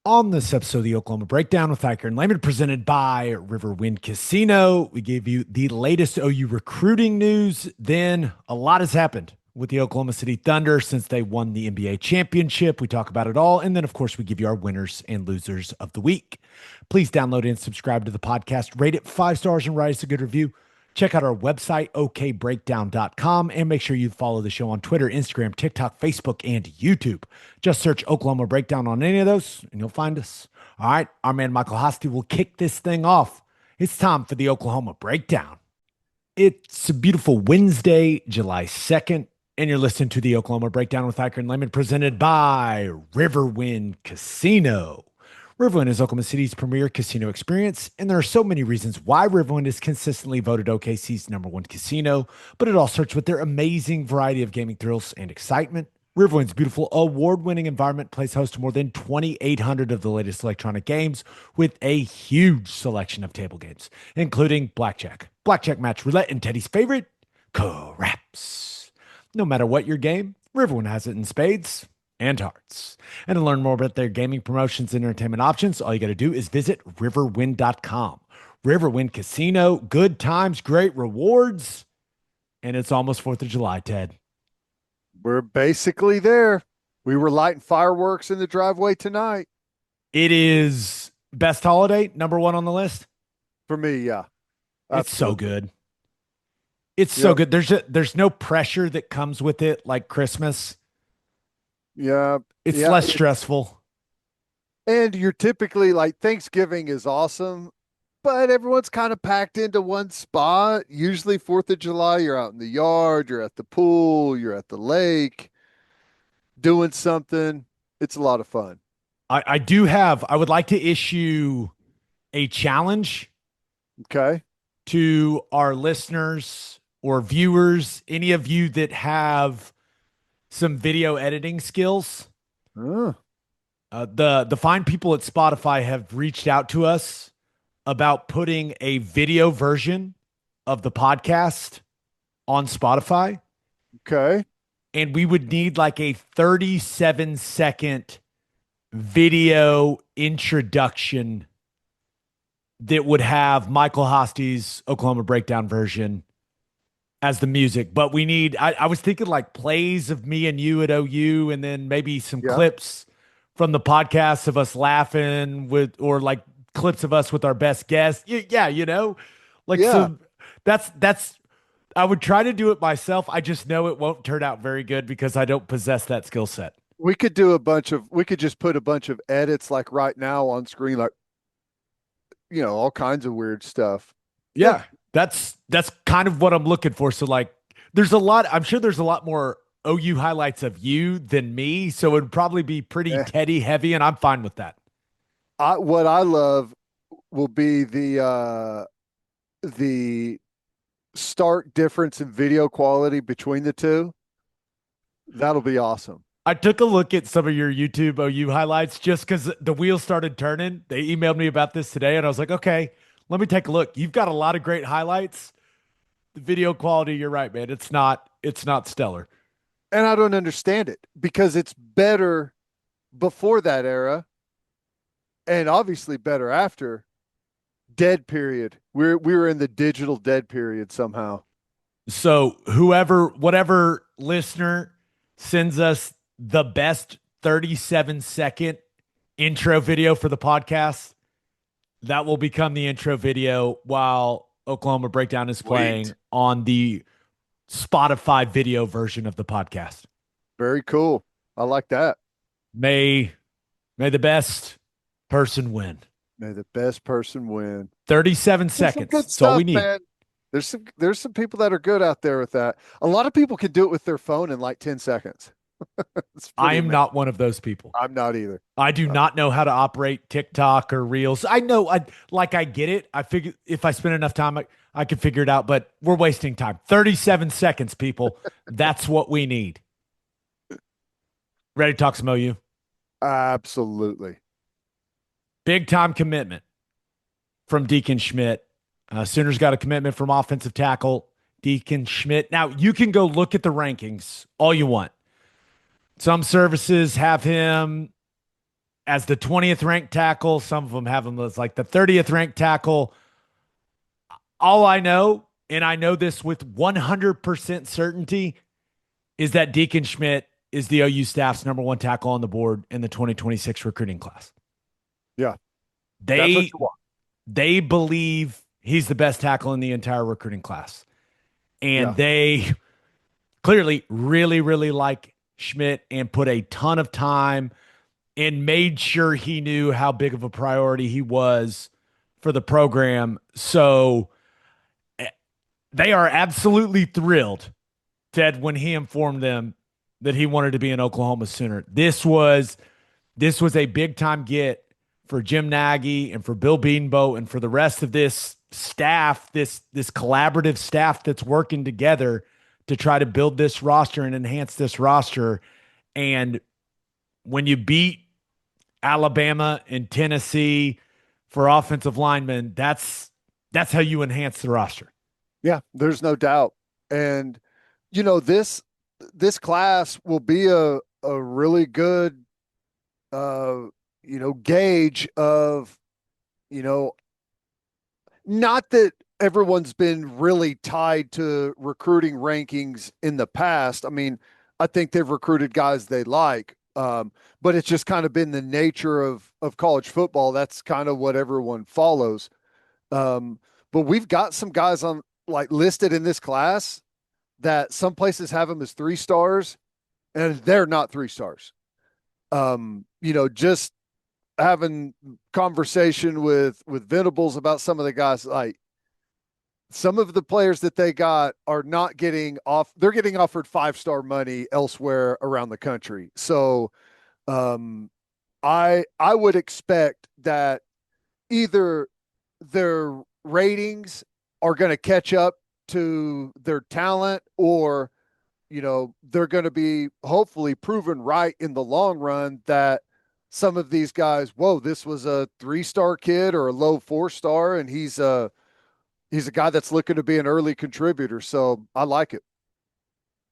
On this episode of the Oklahoma Breakdown with Ikard and Lehman, presented by Riverwind Casino, we gave you the latest OU recruiting news. Then a lot has happened with the Oklahoma City Thunder since they won the NBA championship. We talk about it all. And then, of course, we give you our winners and losers of the week. Please download and subscribe to the podcast. Rate it 5 stars and write us a good review. Check out our website, okbreakdown.com, and make sure you follow the show on Twitter, Instagram, TikTok, Facebook, and YouTube. Just search Oklahoma Breakdown on any of those, and you'll find us. All right, our man Michael Hosty will kick this thing off. It's time for the Oklahoma Breakdown. It's a beautiful Wednesday, July 2nd, and you're listening to the Oklahoma Breakdown with Ikard and Lehman, presented by Riverwind Casino. Riverwind is Oklahoma City's premier casino experience, and there are so many reasons why Riverwind is consistently voted OKC's #1 casino, but it all starts with their amazing variety of gaming thrills and excitement. Riverwind's beautiful award-winning environment plays host to more than 2,800 of the latest electronic games with a huge selection of table games, including blackjack, match roulette, and Teddy's favorite, craps. No matter what your game, Riverwind has it in spades and hearts. And to learn more about their gaming promotions and entertainment options, all you got to do is visit riverwind.com. Riverwind Casino, good times, great rewards, and it's almost 4th of July, Ted. We're basically there. We were lighting fireworks in the driveway tonight. It is best holiday, #1 on the list. For me, yeah. It's so good. It's so good. There's no pressure that comes with it like Christmas. Yeah. It's less stressful. And you're typically like, Thanksgiving is awesome, but everyone's kind of packed into one spot. Usually 4th of July, you're out in the yard, you're at the pool, you're at the lake, doing something. It's a lot of fun. I would like to issue a challenge. Okay. To our listeners or viewers, any of you that have some video editing skills. The fine people at Spotify have reached out to us about putting a video version of the podcast on Spotify. Okay. And we would need like a 37-second video introduction that would have Michael Hosty's Oklahoma Breakdown version as the music. But we need, I was thinking like plays of me and you at OU, and then maybe some clips from the podcast of us laughing with, or like clips of us with our best guests. Yeah, so that's, I would try to do it myself. I just know it won't turn out very good because I don't possess that skill set. We could just put a bunch of edits like right now on screen, like, all kinds of weird stuff. Yeah. That's kind of what I'm looking for. So like I'm sure there's a lot more OU highlights of you than me. So it would probably be pretty Teddy heavy, and I'm fine with that. What I love will be the stark difference in video quality between the two. That'll be awesome. I took a look at some of your YouTube OU highlights just because the wheels started turning. They emailed me about this today, and I was like, okay, let me take a look. You've got a lot of great highlights. The video quality, you're right, man. It's not stellar. And I don't understand it because it's better before that era and obviously better after. Dead period. We were in the digital dead period somehow. So whatever listener sends us the best 37-second intro video for the podcast, that will become the intro video while Oklahoma Breakdown is playing on the Spotify video version of the podcast. Very cool. I like that. May the best person win. May the best person win. 37 seconds. That's all we need. Man. There's some people that are good out there with that. A lot of people can do it with their phone in like 10 seconds. I am not one of those people. I'm not either. I do not know how to operate TikTok or Reels. I know, I get it. I figure if I spend enough time, I can figure it out, but we're wasting time. 37 seconds, people. That's what we need. Ready to talk some OU? Absolutely. Big time commitment from Deacon Schmitt. Sooners got a commitment from offensive tackle Deacon Schmitt. Now, you can go look at the rankings all you want. Some services have him as the 20th ranked tackle. Some of them have him as like the 30th ranked tackle. All I know, and I know this with 100% certainty, is that Deacon Schmitt is the OU staff's number one tackle on the board in the 2026 recruiting class. Yeah, that's what They you want. they believe he's the best tackle in the entire recruiting class. And Yeah. they clearly really, really like Schmitt and put a ton of time and made sure he knew how big of a priority he was for the program. So they are absolutely thrilled, Ted, when he informed them that he wanted to be an Oklahoma Sooner. This was a big time get for Jim Nagy and for Bill Beanbo and for the rest of this staff, this collaborative staff that's working together to try to build this roster and enhance this roster. And when you beat Alabama and Tennessee for offensive linemen, that's how you enhance the roster. Yeah, there's no doubt. And this class will be a really good gauge of, you know, not that everyone's been really tied to recruiting rankings in the past. I mean, I think they've recruited guys they like. But it's just kind of been the nature of college football. That's kind of what everyone follows. But we've got some guys on like listed in this class that some places have them as 3 stars and they're not 3 stars. Just having conversation with Venables about some of the guys, like some of the players that they got are not getting off, they're getting offered 5-star money elsewhere around the country. So I would expect that either their ratings are going to catch up to their talent, or they're going to be hopefully proven right in the long run that some of these guys, whoa, this was a 3-star kid or a low 4-star, and he's a guy that's looking to be an early contributor. So I like it.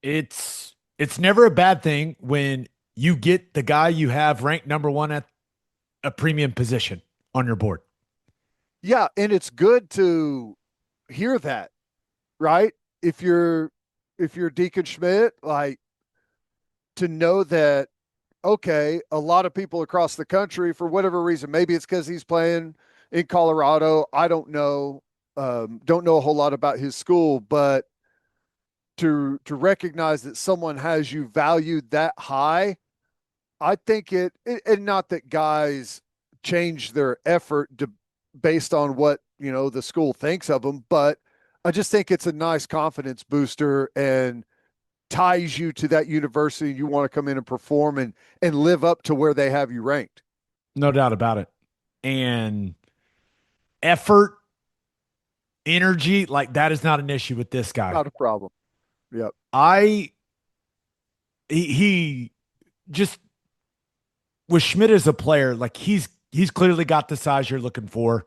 It's never a bad thing when you get the guy you have ranked number one at a premium position on your board. Yeah, and it's good to hear that, right? If you're Deacon Schmitt, like, to know that, okay, a lot of people across the country, for whatever reason, maybe it's because he's playing in Colorado. I don't know a whole lot about his school, but to recognize that someone has you valued that high, I think and not that guys change their effort based on what the school thinks of them, but I just think it's a nice confidence booster and ties you to that university. You want to come in and perform and live up to where they have you ranked. No doubt about it. And effort, energy, like that is not an issue with this guy. Not a problem. Yep. I he just with Schmitt as a player, like he's clearly got the size you're looking for.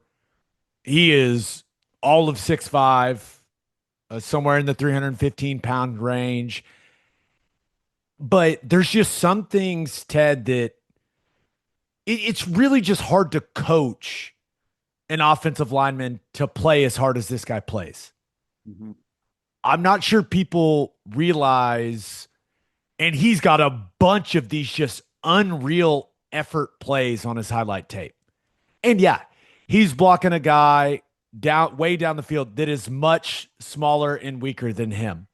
He is all of 6'5", somewhere in the 315-pound range. But there's just some things, Ted, that it's really just hard to coach an offensive lineman to play as hard as this guy plays. Mm-hmm. I'm not sure people realize, and he's got a bunch of these just unreal effort plays on his highlight tape. And yeah, he's blocking a guy way down the field that is much smaller and weaker than him.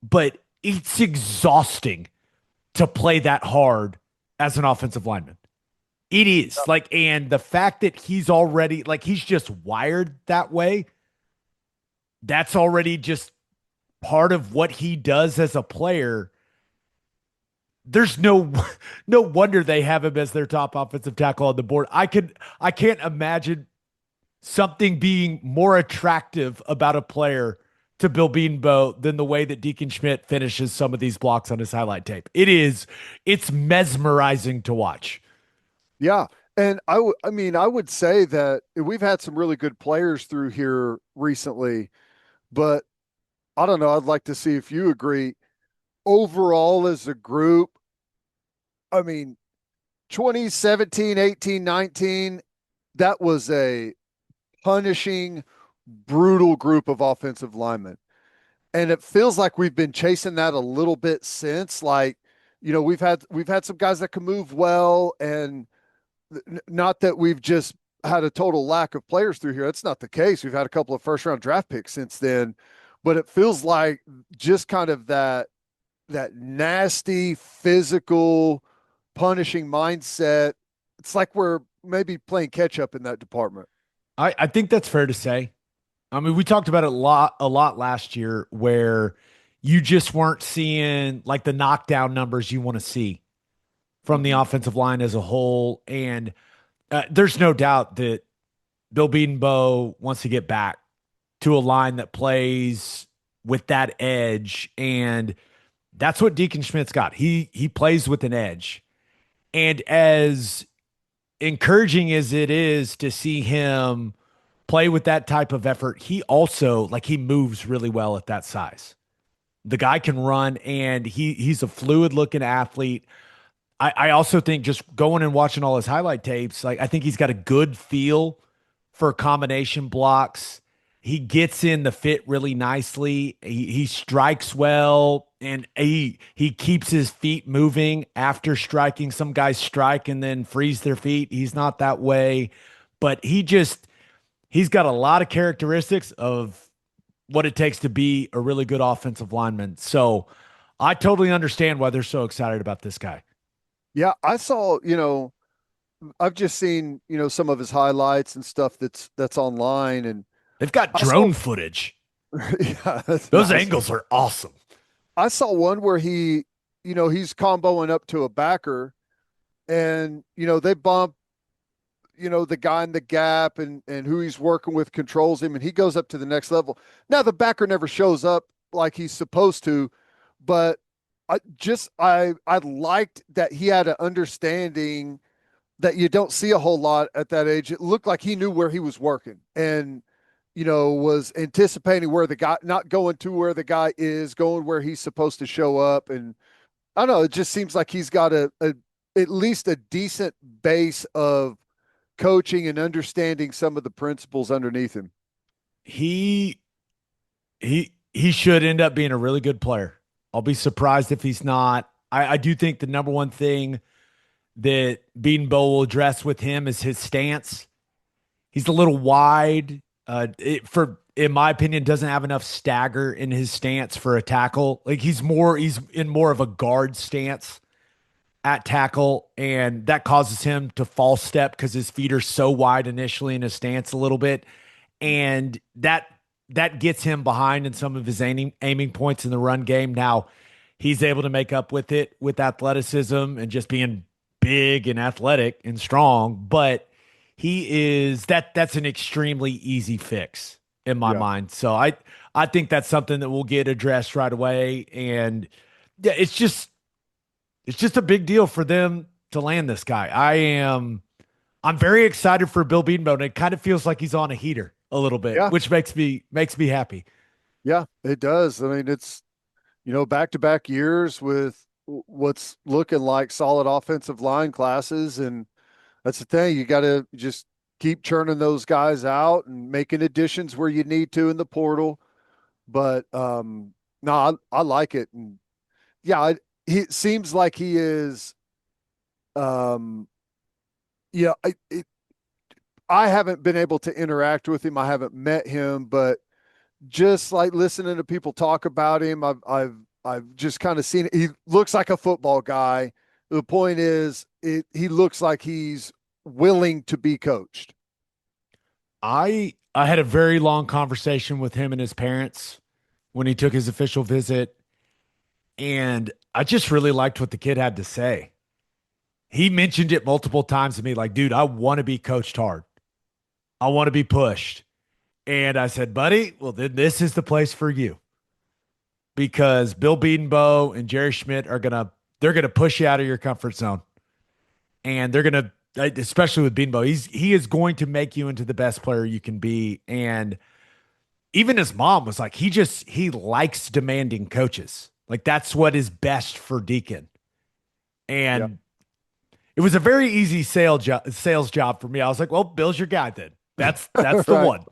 But it's exhausting to play that hard as an offensive lineman. It is like, and the fact that he's already like, he's just wired that way. That's already just part of what he does as a player. There's no wonder they have him as their top offensive tackle on the board. I can't imagine something being more attractive about a player to Bill Beanbo than the way that Deacon Schmitt finishes some of these blocks on his highlight tape. It's mesmerizing to watch. Yeah. And I would say that we've had some really good players through here recently, but I don't know. I'd like to see if you agree. Overall, as a group, I mean, 2017, 18, 19, that was a punishing, brutal group of offensive linemen. And it feels like we've been chasing that a little bit since. Like, we've had some guys that can move well, and not that we've just had a total lack of players through here. That's not the case. We've had a couple of first round draft picks since then, but it feels like just kind of that nasty, physical, punishing mindset. It's like we're maybe playing catch up in that department. I think that's fair to say. I mean, we talked about it a lot last year where you just weren't seeing like the knockdown numbers you want to see from the Mm-hmm. offensive line as a whole. And there's no doubt that Bill Bedenbaugh wants to get back to a line that plays with that edge. And that's what Deacon Schmidt's got. He plays with an edge. And as encouraging as it is to see him play with that type of effort, he also like he moves really well at that size. The guy can run and he's a fluid looking athlete. I also think just going and watching all his highlight tapes, like I think he's got a good feel for combination blocks. He gets in the fit really nicely. He strikes well and he keeps his feet moving after striking. Some guys strike and then freeze their feet. He's not that way, but he's got a lot of characteristics of what it takes to be a really good offensive lineman. So I totally understand why they're so excited about this guy. Yeah, I saw, I've just seen, some of his highlights and stuff that's online, and They've got I saw drone footage. yeah, that's Those nice. angles are awesome. I saw one where he's comboing up to a backer, and they bump, the guy in the gap, and who he's working with controls him, and he goes up to the next level. Now the backer never shows up like he's supposed to, but I liked that he had an understanding that you don't see a whole lot at that age. It looked like he knew where he was working, and was anticipating where the guy, not going to where the guy is, going where he's supposed to show up. And I don't know, it just seems like he's got a at least a decent base of coaching and understanding some of the principles underneath him. He he should end up being a really good player. I'll be surprised if he's not. I do think the number one thing that Beanbo will address with him is his stance. He's a little wide. In my opinion, doesn't have enough stagger in his stance for a tackle. Like he's in more of a guard stance at tackle, and that causes him to false step because his feet are so wide initially in his stance a little bit, and that gets him behind in some of his aiming points in the run game. Now he's able to make up with it with athleticism and just being big and athletic and strong, but that's an extremely easy fix in my Yeah. mind. So I think that's something that will get addressed right away. And yeah, it's just a big deal for them to land this guy. I'm very excited for Bill Bedenbaugh, and it kind of feels like he's on a heater a little bit, Yeah. which makes me happy. Yeah, it does. I mean, it's, back to back years with what's looking like solid offensive line classes. And that's the thing. You got to just keep churning those guys out and making additions where you need to in the portal. But no, I like it. And yeah, he it seems like he is. Um, yeah, I haven't been able to interact with him. I haven't met him, but just like listening to people talk about him, I've just kind of seen it. He looks like a football guy. The point is, he looks like he's willing to be coached. I had a very long conversation with him and his parents when he took his official visit, and I just really liked what the kid had to say. He mentioned it multiple times to me, like, dude, I want to be coached hard. I want to be pushed. And I said, buddy, well, then this is the place for you because Bill Bedenbaugh and Jerry Schmidt they're gonna push you out of your comfort zone, and they're gonna, especially with Bedenbaugh, he is going to make you into the best player you can be. And even his mom was like, he likes demanding coaches. Like that's what is best for Deacon. Yeah. And it was a very easy sales job for me. I was like, well, Bill's your guy then. That's the Right. one.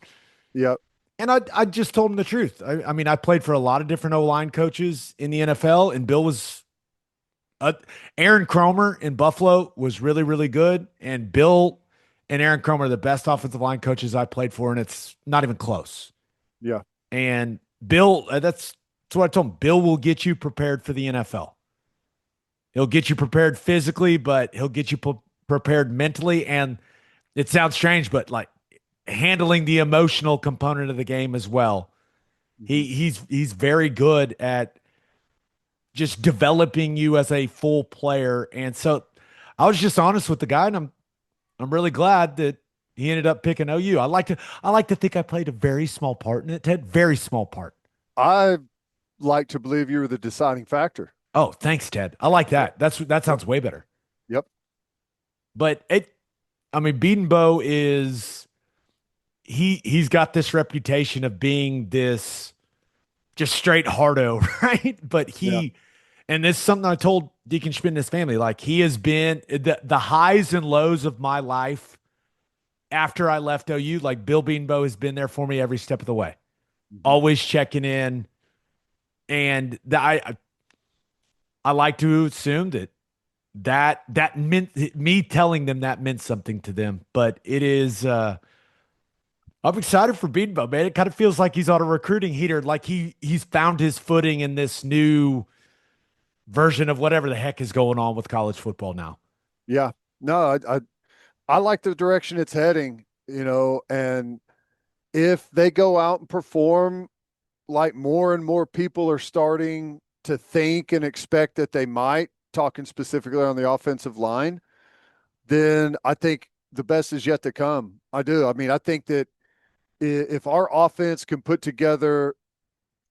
Yep. And I just told him the truth. I mean, I played for a lot of different O-line coaches in the NFL, and Bill was Aaron Cromer in Buffalo was really, really good. And Bill and Aaron Cromer are the best offensive line coaches I played for, and it's not even close. Yeah. And Bill, that's what I told him. Bill will get you prepared for the NFL. He'll get you prepared physically, but he'll get you prepared mentally. And it sounds strange, but like handling the emotional component of the game as well. Mhm. He's very good at just developing you as a full player. And so I was just honest with the guy, and I'm really glad that he ended up picking OU. I like to think I played a very small part in it, Ted. Very small part. I like to believe you were the deciding factor. Oh, thanks, Ted. I like Yep. that. That Yep. sounds way better. Yep. But I mean, Beatonbow is he's got this reputation of being this just straight hardo, right? But Yeah. and this is something I told Deacon Schmitt and his family, like he has been the highs and lows of my life after I left OU. Like Bill Beatonbow has been there for me every step of the way, Mhm. always checking in. And I like to assume that meant me telling them that meant something to them. But it is I'm excited for Beatonbow, man. It kind of feels like he's on a recruiting heater, like he's found his footing in this new version of whatever the heck is going on with college football now. Yeah. No, I like the direction it's heading, and if they go out and perform like more and more people are starting to think and expect that they might, talking specifically on the offensive line, then I think the best is yet to come. I do. I mean, I think that if our offense can put together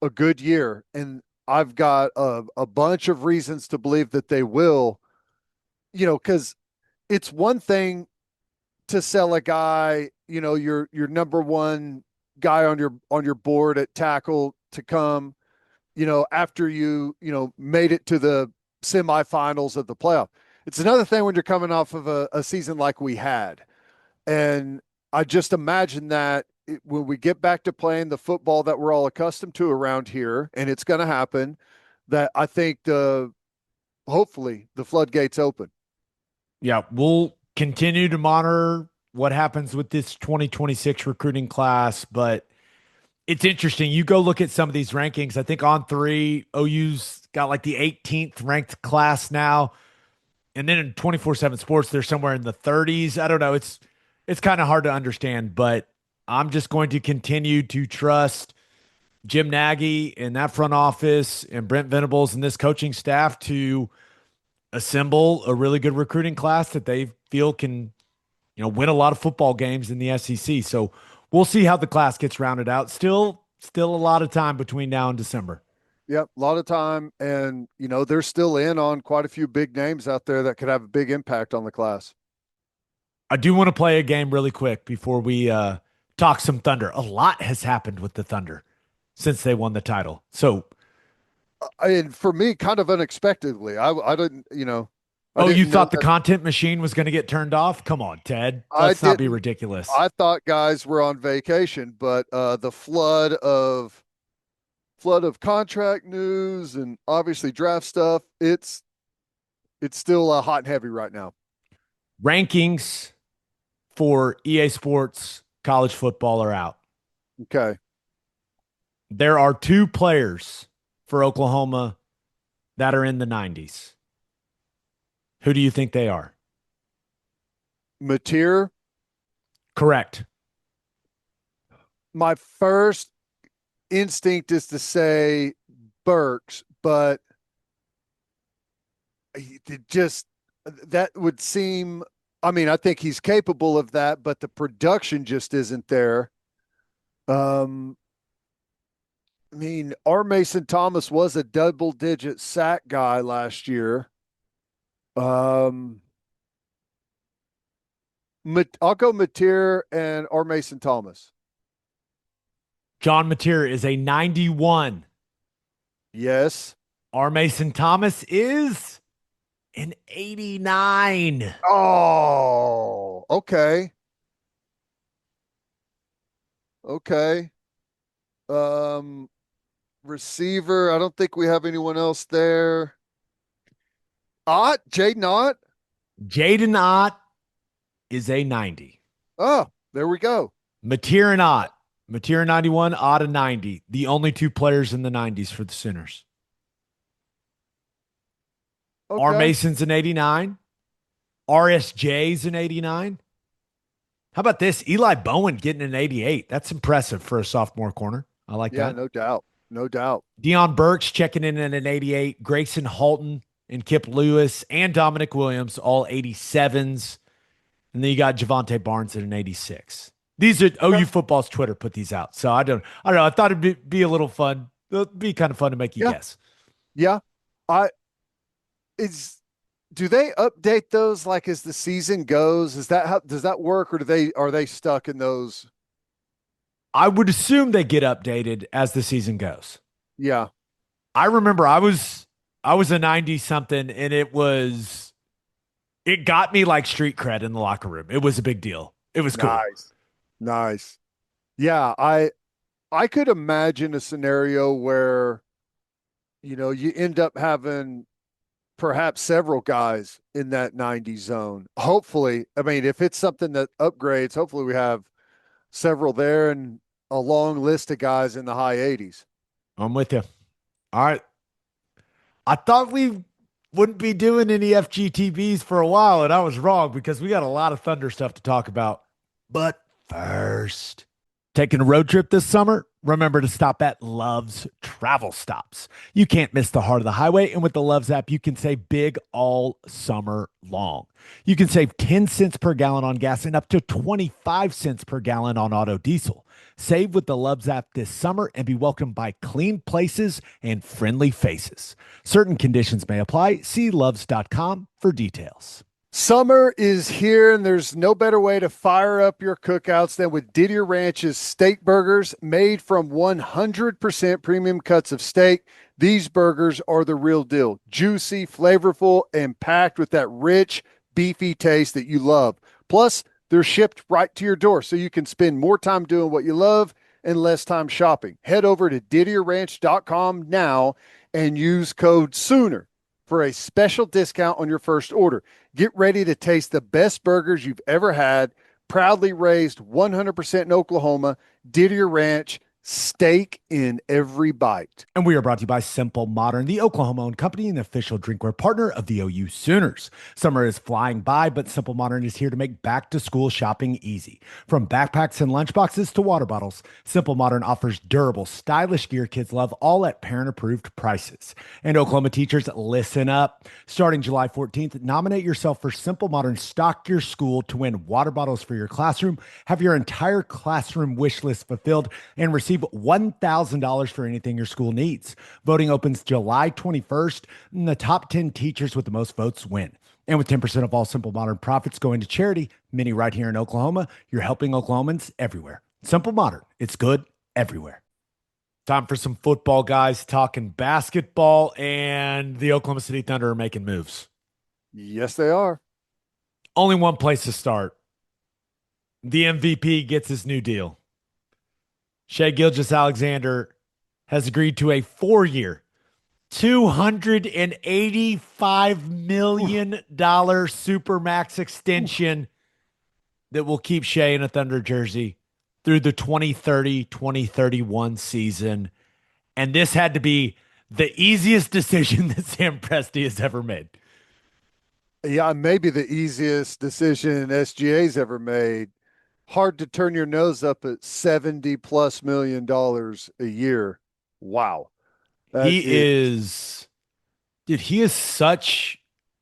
a good year, and I've got a bunch of reasons to believe that they will, because it's one thing to sell a guy, your number one guy on your board at tackle to come, after you made it to the semifinals of the playoff. It's another thing when you're coming off of a season like we had. And I just imagine that when we get back to playing the football that we're all accustomed to around here, and it's going to happen, that I think hopefully the floodgates open. Yeah, we'll continue to monitor what happens with this 2026 recruiting class, but it's interesting. You go look at some of these rankings. I think on three, OU's got like the 18th ranked class now. And then in 24/7 sports, they're somewhere in the 30s. I don't know. It's kind of hard to understand, but I'm just going to continue to trust Jim Nagy and that front office and Brent Venables and this coaching staff to assemble a really good recruiting class that they feel can, win a lot of football games in the SEC. So we'll see how the class gets rounded out. Still a lot of time between now and December. Yep, a lot of time, and they're still in on quite a few big names out there that could have a big impact on the class. I do want to play a game really quick before we talk some Thunder. A lot has happened with the Thunder since they won the title. So, And for me, kind of unexpectedly, I didn't, I oh, you didn't know thought the that. content machine was going to get turned off? Come on, Ted. I Let's not be didn't. ridiculous. I thought guys were on vacation, but the flood of contract news and obviously draft stuff, it's still hot and heavy right now. Rankings for EA Sports college football are out. Okay. There are two players for Oklahoma that are in the 90s. Who do you think they are? Mateer, Correct. my first instinct is to say Burks, but it just that would seem. I mean, I think he's capable of that, but the production just isn't there. Um, I mean, R. Mason Thomas was a double-digit sack guy last year. Um, I'll go Mateer and R. Mason Thomas. John Mateer is a 91. Yes. R. Mason Thomas is an 89. Oh, okay. Okay. Um, Receiver. I don't think we have anyone else there. Ott, Jaden Ott. Jaden Ott is a 90. Oh, there we go. Mateer and Ott. Mateer 91, Ott a 90. The only two players in the 90s for the Sooners. R. Okay. Mason's an 89. RSJ's an 89. How about this? Eli Bowen getting an 88. That's impressive for a sophomore corner. I like Yeah, that. no doubt. No doubt. Deion Burks checking in at an 88. Grayson Halton and Kip Lewis and Dominic Williams, all 87s. And then you got Javante Barnes at an 86. These are OU Okay. football's Twitter put these out. So I don't know. I thought it'd be a little fun. It'd be kind of fun to make you Yeah. guess. Yeah. I is do they update those like as the season goes? Is that how does that work, or do they are they stuck in those? I would assume they get updated as the season goes. Yeah. I remember I was a 90 something and it got me like street cred in the locker room. It was a big deal. It was cool. Nice. Nice. Yeah, I could imagine a scenario where you end up having perhaps several guys in that 90 zone. Hopefully, I mean, if it's something that upgrades, hopefully we have several there and a long list of guys in the high 80s. I'm with you. All right. I thought we wouldn't be doing any FGTVs for a while, and I was wrong because we got a lot of Thunder stuff to talk about. But first, taking a road trip this summer? Remember to stop at Love's Travel Stops. You can't miss the heart of the highway, and with the Love's app, you can save big all summer long. You can save 10 cents per gallon on gas and up to 25 cents per gallon on auto diesel. Save with the Love's app this summer and be welcomed by clean places and friendly faces. Certain conditions may apply. See loves.com for details. Summer is here, and there's no better way to fire up your cookouts than with Didier Ranch's steak burgers made from 100% premium cuts of steak. These burgers are the real deal. Juicy, flavorful, and packed with that rich, beefy taste that you love. Plus, they're shipped right to your door so you can spend more time doing what you love and less time shopping. Head over to DidierRanch.com now and use code SOONER for a special discount on your first order. Get ready to taste the best burgers you've ever had. Proudly raised 100% in Oklahoma. Didier Ranch, steak in every bite. And we are brought to you by Simple Modern, the Oklahoma-owned company and the official drinkware partner of the OU Sooners. Summer is flying by, but Simple Modern is here to make back-to-school shopping easy. From backpacks and lunchboxes to water bottles, Simple Modern offers durable, stylish gear kids love, all at parent-approved prices. And Oklahoma teachers, listen up. Starting July 14th, nominate yourself for Simple Modern Stock Your School to win water bottles for your classroom, have your entire classroom wish list fulfilled, and receive $1,000 for anything your school needs. Voting opens July 21st, and the top 10 teachers with the most votes win. And with 10% of all Simple Modern profits going to charity, many right here in Oklahoma, you're helping Oklahomans everywhere. Simple Modern, it's good everywhere. Time for some football, guys, talking basketball, and the Oklahoma City Thunder are making moves. Yes, they are. Only one place to start. The MVP gets his new deal. Shai Gilgeous-Alexander has agreed to a 4-year, $285 million Supermax extension that will keep Shai in a Thunder jersey through the 2030-2031 season. And this had to be the easiest decision that Sam Presti has ever made. Yeah, maybe the easiest decision SGA's ever made. Hard to turn your nose up at 70 plus $1 million a year. Wow. He is, dude, he is such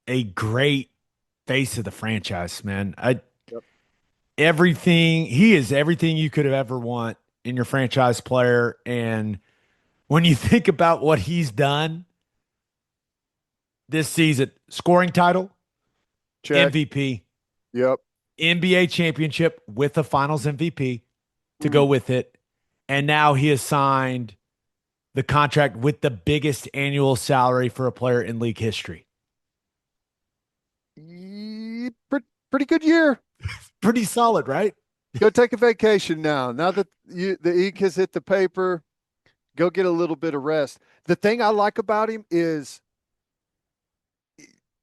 a great face of the franchise, man. Yep. He is everything you could have ever want in your franchise player. And when you think about what he's done this season, scoring title, Check. MVP, Yep. NBA championship with the finals MVP to go with it. And now he has signed the contract with the biggest annual salary for a player in league history. Pretty good year. Pretty solid, right? Go take a vacation now. Now that the ink has hit the paper, go get a little bit of rest. The thing I like about him is,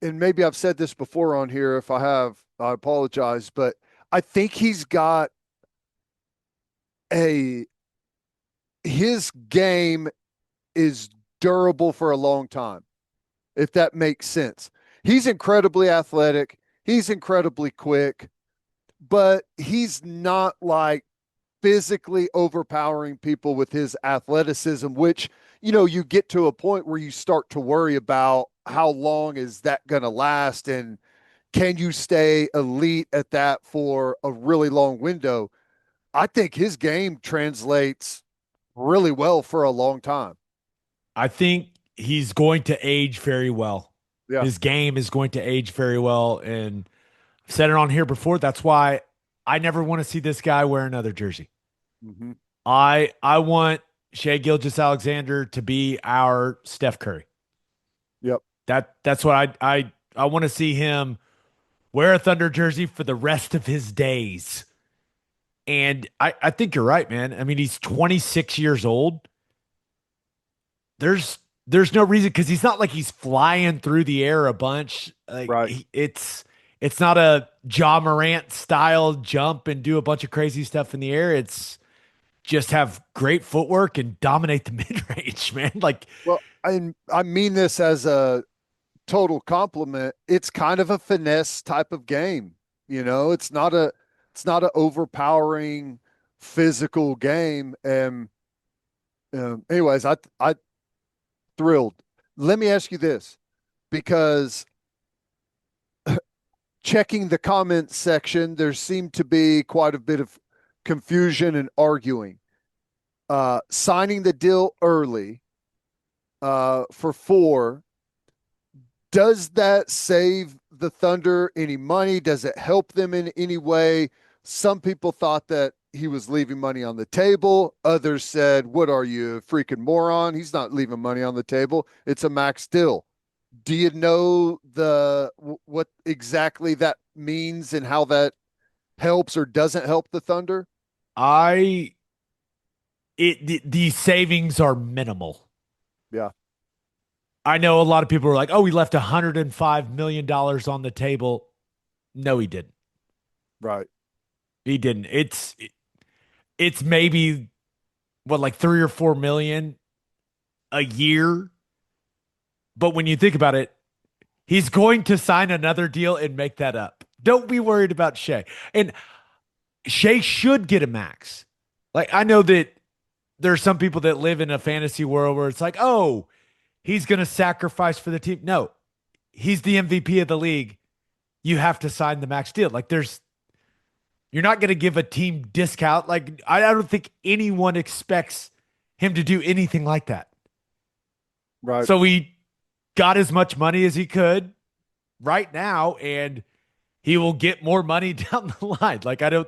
and maybe I've said this before on here. If I have, I apologize, but I think he's got a his game is durable for a long time, if that makes sense. He's incredibly athletic. He's incredibly quick, but he's not like physically overpowering people with his athleticism, which, you get to a point where you start to worry about how long is that going to last and can you stay elite at that for a really long window. I think his game translates really well for a long time. I think he's going to age very well. Yeah. His game is going to age very well. And I've said it on here before. That's why I never want to see this guy wear another jersey. Mm-hmm. I want Shai Gilgeous-Alexander to be our Steph Curry. Yep. That's what I want to see him wear a Thunder jersey for the rest of his days. And I think you're right, man. I mean, he's 26 years old. There's no reason because he's not like he's flying through the air a bunch. Like Right. it's not a Ja Morant style jump and do a bunch of crazy stuff in the air. It's just have great footwork and dominate the mid range, man. Like Well, I mean this as a total compliment. It's kind of a finesse type of game. It's not a overpowering physical game. And anyways, I thrilled. Let me ask you this, because checking the comments section, there seemed to be quite a bit of confusion and arguing. Signing the deal early for 4, does that save the Thunder any money? Does it help them in any way? Some people thought that he was leaving money on the table. Others said, "What are you, a freaking moron? He's not leaving money on the table. It's a max deal." Do you know what exactly that means and how that helps or doesn't help the Thunder? I the savings are minimal. Yeah, I know a lot of people are like, "Oh, he left $105 million on the table." No, he didn't. right. He didn't. It's maybe what like 3 or 4 million a year. But when you think about it, he's going to sign another deal and make that up. Don't be worried about Shai. And Shai should get a max. Like I know that there are some people that live in a fantasy world where it's like, oh, he's going to sacrifice for the team. No, he's the MVP of the league. You have to sign the max deal. Like you're not going to give a team discount. Like I don't think anyone expects him to do anything like that. Right. So he got as much money as he could right now, and he will get more money down the line. Like I don't.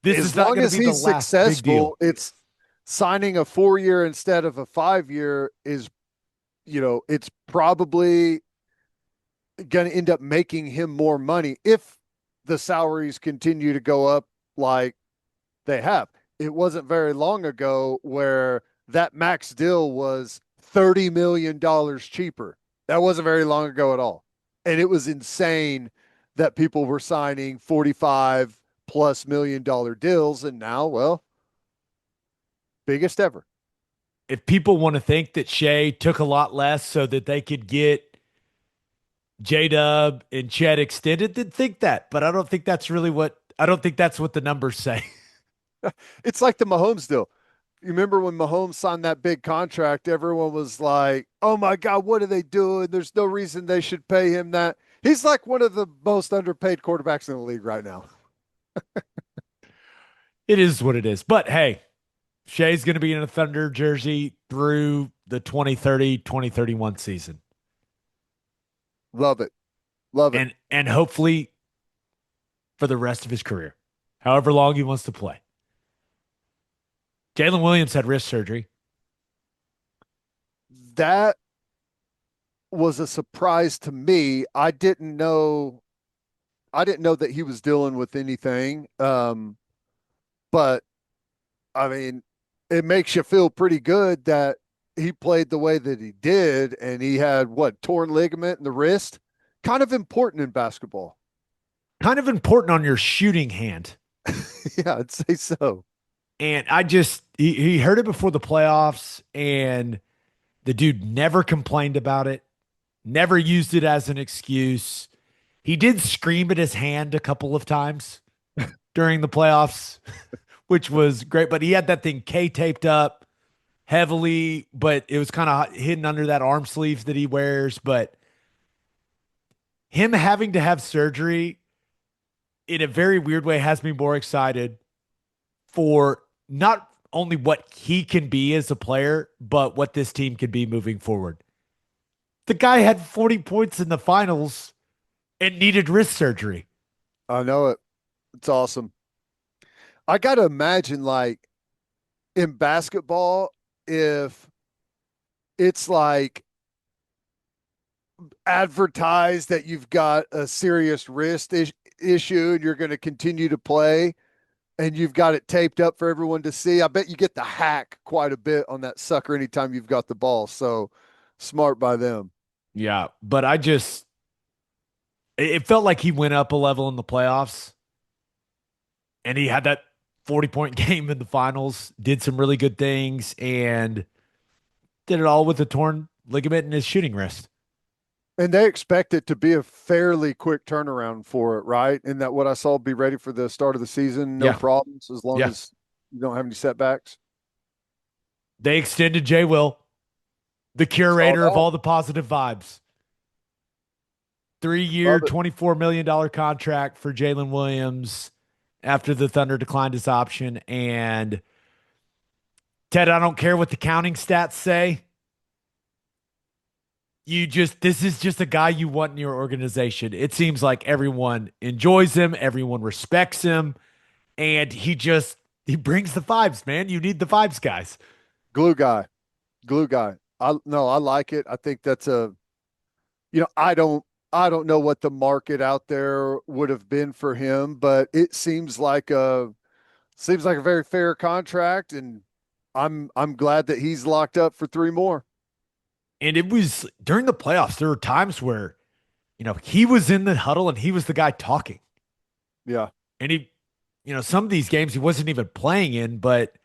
This As is not long going as to be the he's last big deal. successful, it's signing a 4-year instead of a 5-year is, it's probably going to end up making him more money if the salaries continue to go up like they have. It wasn't very long ago where that max deal was $30 million cheaper. That wasn't very long ago at all. And it was insane that people were signing 45 plus $1 million deals. And now, well, biggest ever. If people want to think that Shea took a lot less so that they could get J Dub and Chet extended, then think that. But I don't think that's really what I don't think that's what the numbers say. It's like the Mahomes deal. You remember when Mahomes signed that big contract, everyone was like, oh my God, what are they doing? There's no reason they should pay him that. He's like one of the most underpaid quarterbacks in the league right now. It is what it is. But hey, Shea's going to be in a Thunder jersey through the 2030-2031 season. Love it. Love it. And hopefully for the rest of his career, however long he wants to play. Jalen Williams had wrist surgery. That was a surprise to me. I didn't know I didn't know that he was dealing with anything. But I mean, it makes you feel pretty good that he played the way that he did, and he had what, torn ligament in the wrist, kind of important in basketball. Kind of important on your shooting hand. Yeah, I'd say so. And he heard it before the playoffs, and the dude never complained about it, never used it as an excuse. He did scream at his hand a couple of times during the playoffs, which was great. But he had that thing K taped up heavily, but it was kind of hidden under that arm sleeve that he wears. But him having to have surgery in a very weird way has me more excited for not only what he can be as a player, but what this team can be moving forward. The guy had 40 points in the finals and needed wrist surgery. I know it. It's awesome. I got to imagine, like, in basketball, if it's like advertised that you've got a serious issue and you're going to continue to play and you've got it taped up for everyone to see, I bet you get the hack quite a bit on that sucker anytime you've got the ball. So smart by them. Yeah, but it felt like he went up a level in the playoffs and he had that 40-point game in the finals, did some really good things, and did it all with a torn ligament in his shooting wrist. And they expect it to be a fairly quick turnaround for it, right? And that what I saw, be ready for the start of the season, no Yeah. problems, as long Yeah. as you don't have any setbacks. They extended Jay Will, the Saw curator of that. all the positive vibes. 3 year, Love it. $24 million contract for Jalen Williams after the Thunder declined his option. And Ted, I don't care what the counting stats say. This is just a guy you want in your organization. It seems like everyone enjoys him, everyone respects him, and he brings the vibes, man. You need the vibes, guys. Glue guy. Glue guy. I no, I like it. I think that's a, I don't know what the market out there would have been for him, but it seems like a very fair contract, and I'm glad that he's locked up for three more. And it was during the playoffs, there were times where, he was in the huddle and he was the guy talking. Yeah. And some of these games he wasn't even playing in, but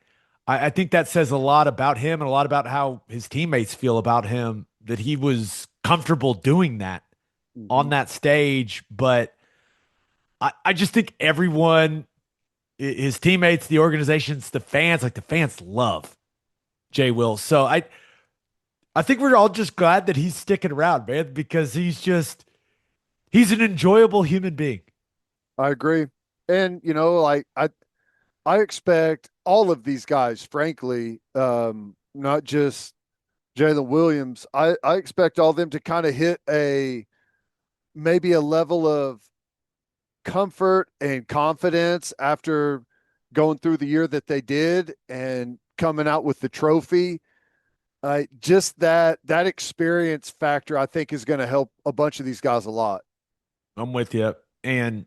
I think that says a lot about him and a lot about how his teammates feel about him, that he was comfortable doing that on Mhm. that stage. But I just think everyone, his teammates, the organizations, the fans love Jay Will. So I think we're all just glad that he's sticking around, man, because he's an enjoyable human being. I agree. And like I expect all of these guys, frankly, not just Jalen Williams. I expect all of them to kind of hit a maybe a level of comfort and confidence after going through the year that they did and coming out with the trophy. Just that experience factor, I think, is going to help a bunch of these guys a lot. I'm with you. And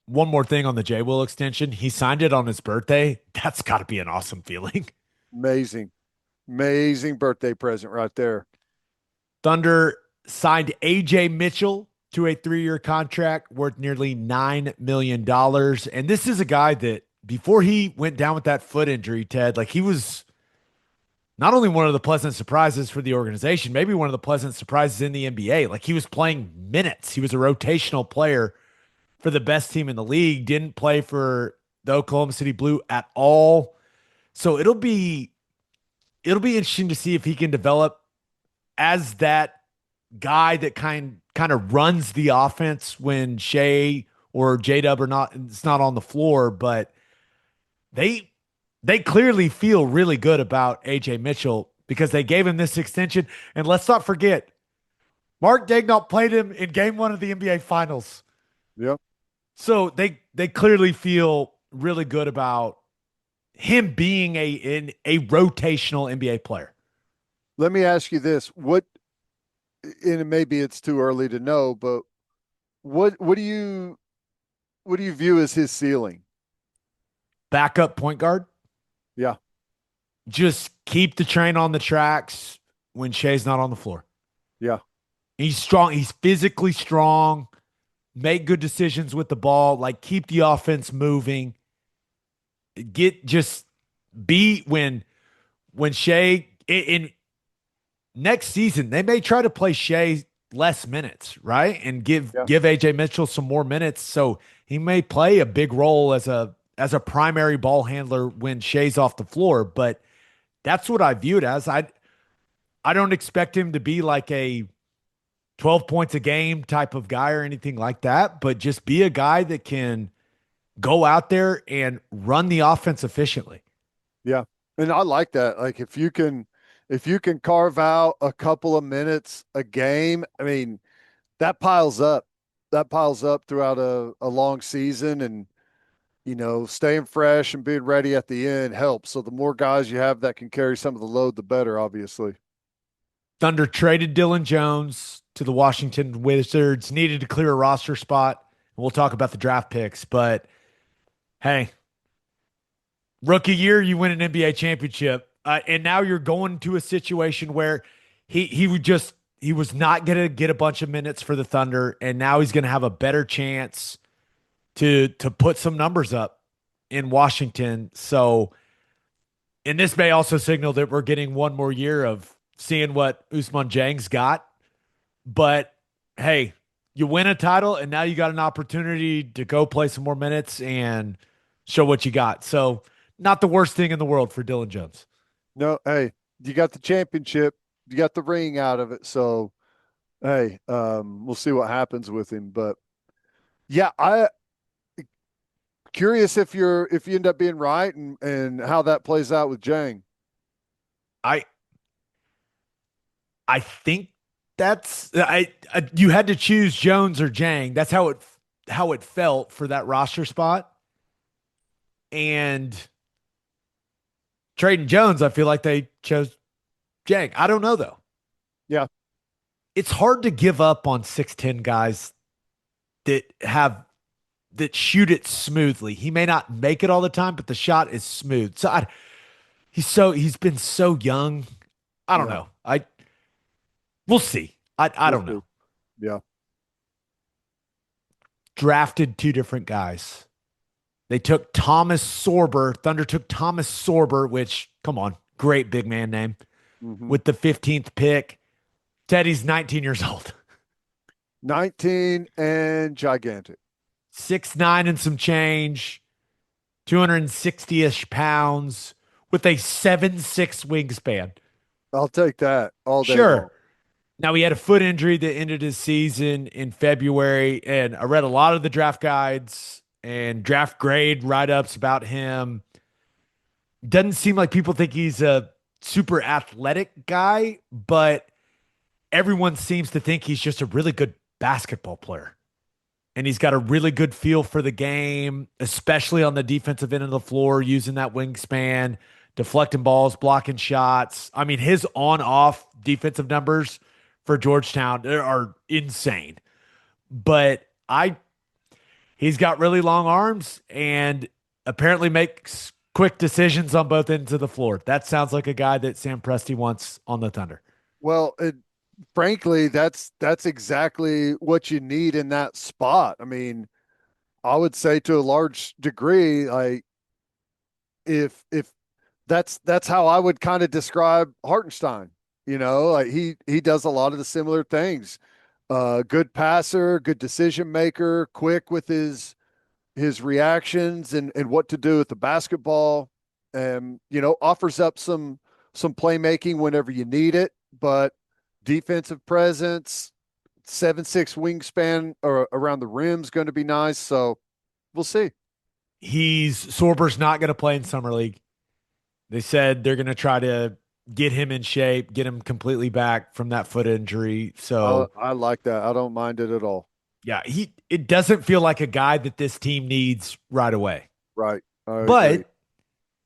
one more thing on the J Will extension, he signed it on his birthday. That's got to be an awesome feeling. Amazing, amazing birthday present right there. Thunder signed AJ Mitchell to a 3 year contract worth nearly $9 million. And this is a guy that before he went down with that foot injury, Ted, like he was not only one of the pleasant surprises for the organization, maybe one of the pleasant surprises in the NBA. Like he was playing minutes. He was a rotational player for the best team in the league, didn't play for the Oklahoma City Blue at all. So it'll be interesting to see if he can develop as that guy that kind of runs the offense when Shai or J Dub are not, it's not on the floor. But they they clearly feel really good about AJ Mitchell because they gave him this extension. And let's not forget, Mark Daignault played him in game one of the NBA Finals. Yep. So they clearly feel really good about him being a rotational NBA player. Let me ask you this: what? And maybe it's too early to know, but what do you view as his ceiling? Backup point guard. Yeah, Just keep the train on the tracks when Shai's not on the floor. yeah, He's strong. He's physically strong. Make good decisions with the ball. Like keep the offense moving. Get just be when Shai in next season they may try to play Shai less minutes, right? And yeah, give AJ Mitchell some more minutes. So he may play a big role as a primary ball handler when Shai's off the floor. But that's what I view it as. I don't expect him to be like a 12 points a game type of guy or anything like that, but just be a guy that can go out there and run the offense efficiently. yeah. And I like that. Like if you can carve out a couple of minutes a game, I mean, that piles up. That piles up throughout a long season, and staying fresh and being ready at the end helps. So the more guys you have that can carry some of the load, the better, obviously. Thunder traded Dylan Jones to the Washington Wizards, needed to clear a roster spot. We'll talk about the draft picks, but hey, rookie year, you win an NBA championship, and now you're going to a situation where he was not going to get a bunch of minutes for the Thunder, and now he's going to have a better chance to put some numbers up in Washington. So, and this may also signal that we're getting one more year of seeing what Usman Jang's got. But hey, you win a title, and now you got an opportunity to go play some more minutes and show what you got. So, not the worst thing in the world for Dylan Jones. No, hey, you got the championship, you got the ring out of it. So, hey, we'll see what happens with him. But yeah, I curious if you end up being right and how that plays out with Jang. I I think you had to choose Jones or Jang. That's how it felt for that roster spot. And trading Jones, I feel like they chose Jang. I don't know though. Yeah, It's hard to give up on 6'10 guys that shoot it smoothly. He may not make it all the time, but the shot is smooth. So he's been so young. I don't yeah, know. We'll see. I we'll don't see. know. Yeah, Drafted two different guys. They took Thomas Sorber. Thunder took Thomas Sorber, which, come on, great big man name, hmm with the 15th pick. Teddy's 19 years old, 19 and gigantic. 6'9" and some change, 260-ish pounds, with a 7'6" wingspan. I'll take that all day long. Sure. Now, he had a foot injury that ended his season in February, and I read a lot of the draft guides and draft grade write ups about him. Doesn't seem like people think he's a super athletic guy, but everyone seems to think he's just a really good basketball player. And he's got a really good feel for the game, especially on the defensive end of the floor, using that wingspan, deflecting balls, blocking shots. I mean, his on-off defensive numbers for Georgetown are insane. But he's got really long arms and apparently makes quick decisions on both ends of the floor. That sounds like a guy that Sam Presti wants on the Thunder. Well, frankly, that's exactly what you need in that spot. I mean, I would say to a large degree, like if that's how I would kind of describe Hartenstein. Like he does a lot of the similar things. Good passer, good decision maker, quick with his reactions and what to do with the basketball. And offers up some playmaking whenever you need it, but defensive presence, 7'6" wingspan or around the rim is going to be nice. So we'll see. Sorber's not going to play in summer league. They said they're going to try to get him in shape, get him completely back from that foot injury. So I like that. I don't mind it at all. yeah, it doesn't feel like a guy that this team needs right away. Right. I But agree.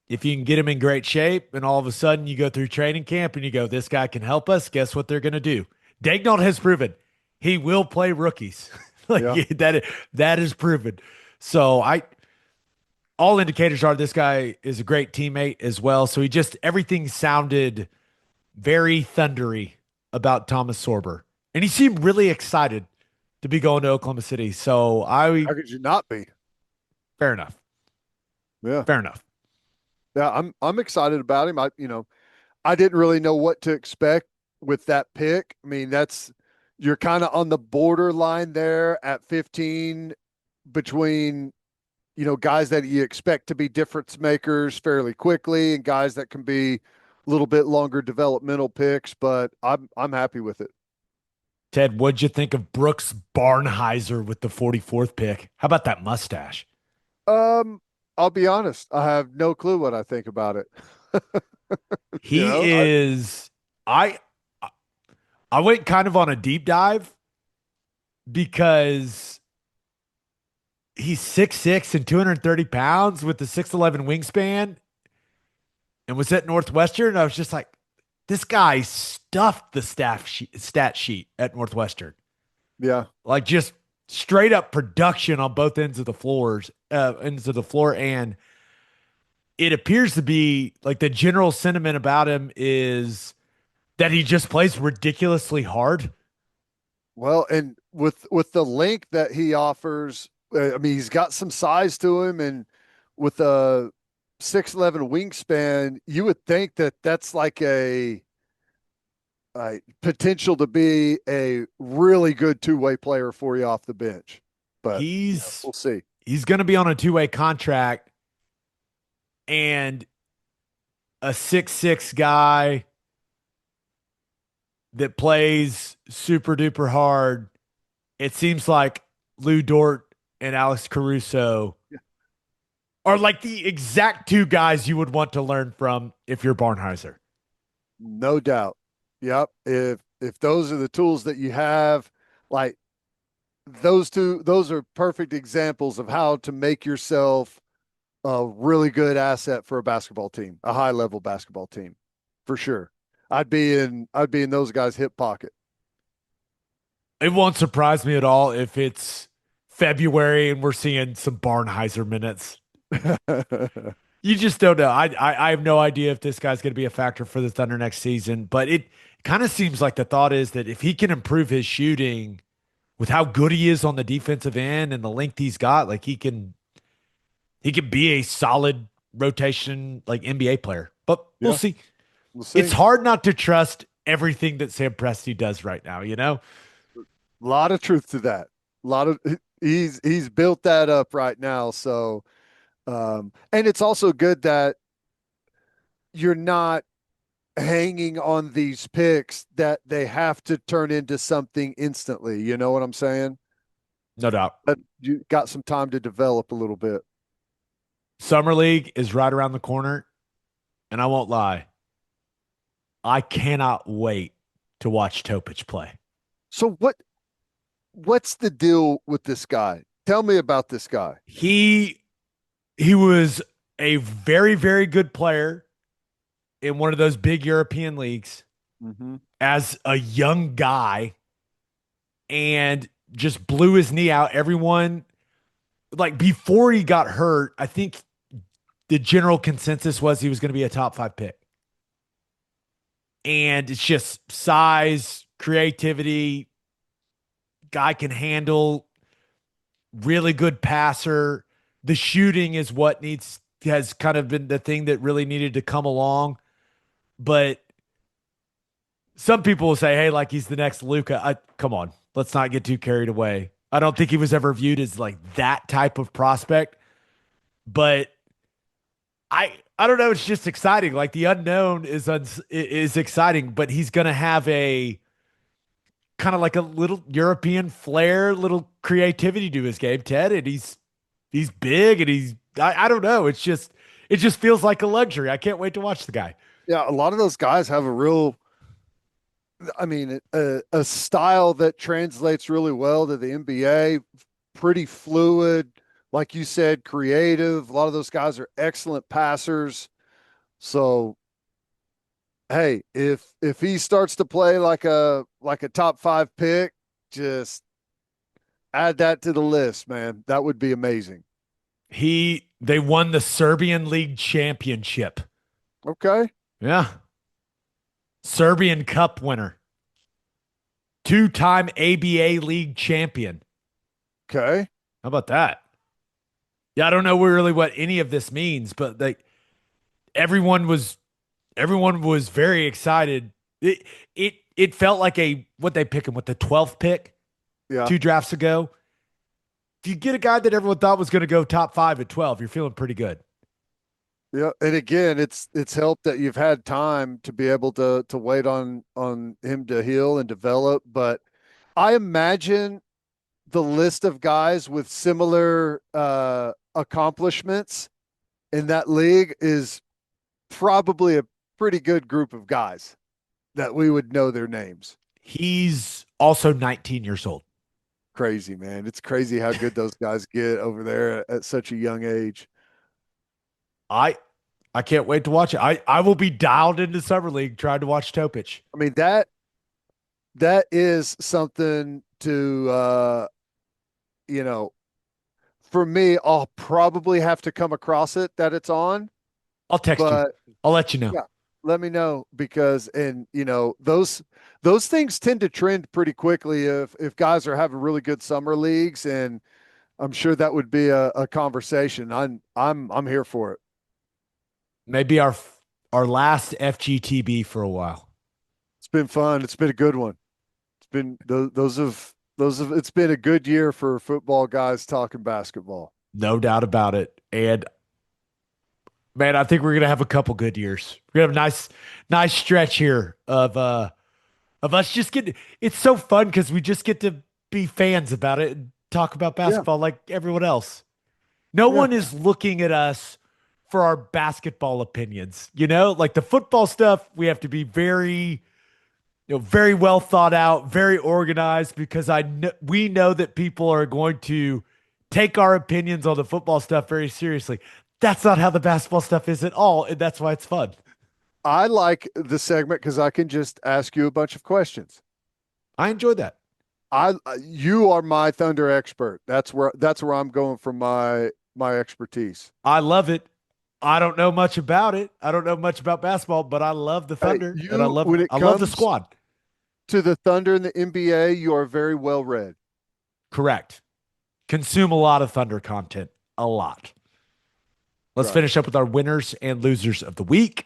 if you can get him in great shape and all of a sudden you go through training camp and you go, this guy can help us, guess what they're going to do? Daignault has proven he will play rookies. Like Yeah. that is proven. So all indicators are this guy is a great teammate as well. So everything sounded very thundery about Thomas Sorber. And he seemed really excited to be going to Oklahoma City. So How could you not be? fair enough. Yeah. Fair enough. Yeah. I'm excited about him. I didn't really know what to expect with that pick. I mean, you're kind of on the borderline there at 15 between, guys that you expect to be difference makers fairly quickly and guys that can be a little bit longer developmental picks, but I'm happy with it. Ted, what'd you think of Brooks Barnhizer with the 44th pick? How about that mustache? Um, I'll be honest, I have no clue what I think about it. You He know, is I I went kind of on a deep dive because he's 6'6" and 230 pounds with the 6'11" wingspan and was at Northwestern. And I was just like, this guy stuffed the stat sheet at Northwestern. yeah. Like just straight up production on both ends of the floor. And it appears to be like the general sentiment about him is that he just plays ridiculously hard. Well, and with the length that he offers, I mean, he's got some size to him, and with a 6'11" wingspan, you would think that that's like a potential to be a really good two-way player for you off the bench. But He's we'll see. he's going to be on a two-way contract, and a 6'6" guy that plays super duper hard. It seems like Lou Dort and Alex Caruso Yeah. are like the exact two guys you would want to learn from if you're Barnhizer. No doubt. Yep. If those are the tools that you have, like those are perfect examples of how to make yourself a really good asset for a basketball team, a high level basketball team, for sure. I'd be in those guys' hip pocket. It won't surprise me at all if it's February and we're seeing some Barnhizer minutes. You just don't know. I have no idea if this guy's going to be a factor for the Thunder next season, but it kind of seems like the thought is that if he can improve his shooting with how good he is on the defensive end and the length he's got, like he can be a solid rotation like NBA player. But we'll Yeah, see. we'll It's see. hard not to trust everything that Sam Presti does right now, you know? A lot of truth to that. A lot of he's built that up right now. So and it's also good that you're not hanging on these picks that they have to turn into something instantly. You know what I'm saying? No doubt. But you got some time to develop a little bit. Summer League is right around the corner, and I won't lie. I cannot wait to watch Topic play. So what's the deal with this guy? Tell me about this guy. He he was a very, very good player in one of those big European leagues Mm-hmm. as a young guy and just blew his knee out. Everyone, like before he got hurt, I think the general consensus was he was going to be a top 5 pick. And it's just size, creativity, guy can handle, really good passer. The shooting is what has kind of been the thing that really needed to come along. But some people will say, hey, like he's the next Luka. Come on, let's not get too carried away. I don't think he was ever viewed as like that type of prospect, but I don't know. It's just exciting. Like the unknown is exciting, but he's gonna have a kind of like a little European flair, little creativity to his game, Ted. And he's big and I don't know. It just feels like a luxury. I can't wait to watch the guy. Yeah, a lot of those guys have I mean, a style that translates really well to the NBA, pretty fluid, like you said, creative. A lot of those guys are excellent passers. So, hey, if he starts to play like a top 5 pick, just Add that to the list, man. That would be amazing. They won the Serbian League Championship. Okay. Yeah. Serbian Cup winner. Two-time ABA League champion. Okay. How about that? Yeah, I don't know really what any of this means, but like everyone was everyone was very excited. It felt like what they pick him with the 12th pick Yeah. 2 drafts ago. If you get a guy that everyone thought was going to go top 5 at 12, you're feeling pretty good. Yeah. And again, it's helped that you've had time to be able to wait on him to heal and develop. But I imagine the list of guys with similar accomplishments in that league is probably a pretty good group of guys that we would know their names. He's also 19 years old. Crazy, man. It's crazy how good those guys get over there at such a young age. I can't wait to watch it. I will be dialed into summer league trying to watch Topic. I mean, that is something to you know, for me, I'll probably have to come across it that it's on, I'll text you. but I'll let you know. yeah, let me know because and those things tend to trend pretty quickly if guys are having really good summer leagues, and I'm sure that would be a conversation. I'm here for it. Maybe our last FGTB for a while. It's been fun. It's been a good one. It's been those have it's been a good year for football guys talking basketball. No doubt about it. And man, I think we're gonna have a couple good years. We're gonna have a nice stretch here of us just getting it's so fun because we just get to be fans about it and talk about Yeah, basketball like everyone else. No yeah. one is looking at us for our basketball opinions. Like the football stuff, we have to be very well thought out, very organized because we know that people are going to take our opinions on the football stuff very seriously. That's not how the basketball stuff is at all, and that's why it's fun. I like the segment because I can just ask you a bunch of questions. I enjoy that. You are my Thunder expert. That's where I'm going for my expertise. I love it. I don't know much about it. I don't know much about basketball, but I love the Hey, Thunder and you when it I love the comes squad. to the Thunder and the NBA, you are very well read. Correct. Consume a lot of Thunder content. A lot. Let's Right. finish up with our winners and losers of the week.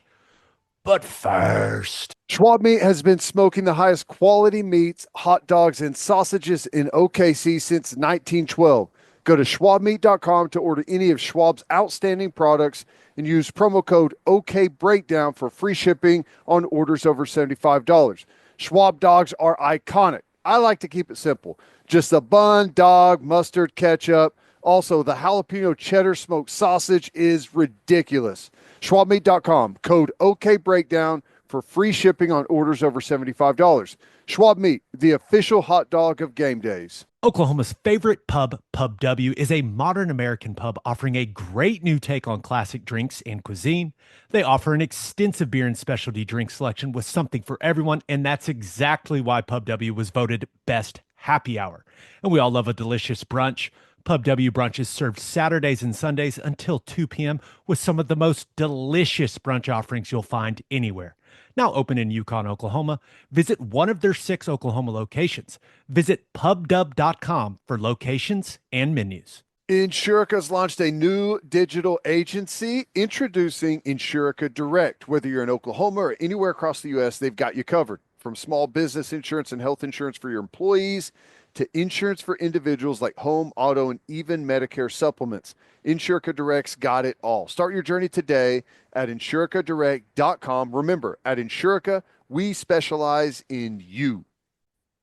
But first, Schwab Meat has been smoking the highest quality meats, hot dogs, and sausages in OKC since 1912. Go to schwabmeat.com to order any of Schwab's outstanding products and use promo code OKBreakdown for free shipping on orders over $75. Schwab dogs are iconic. I like to keep it simple. Just a bun, dog, mustard, ketchup. Also, the jalapeno cheddar smoked sausage is ridiculous. Schwabmeat.com, code OKBreakdown for free shipping on orders over $75. Schwab Meat, the official hot dog of game days. Oklahoma's favorite pub, Pub W, is a modern American pub offering a great new take on classic drinks and cuisine. They offer an extensive beer and specialty drink selection with something for everyone, and that's exactly why Pub W was voted best happy hour. And we all love a delicious brunch. Pub W brunch is served Saturdays and Sundays until 2 p.m. with some of the most delicious brunch offerings you'll find anywhere. Now open in Yukon, Oklahoma. Visit one of their 6 Oklahoma locations. Visit pubdub.com for locations and menus. Insurica's launched a new digital agency introducing Insurica Direct. Whether you're in Oklahoma or anywhere across the U.S., they've got you covered. From small business insurance and health insurance for your employees to insurance for individuals like home, auto, and even Medicare supplements. Insurica Direct's got it all. Start your journey today at insuricadirect.com. Remember, at Insurica, we specialize in you.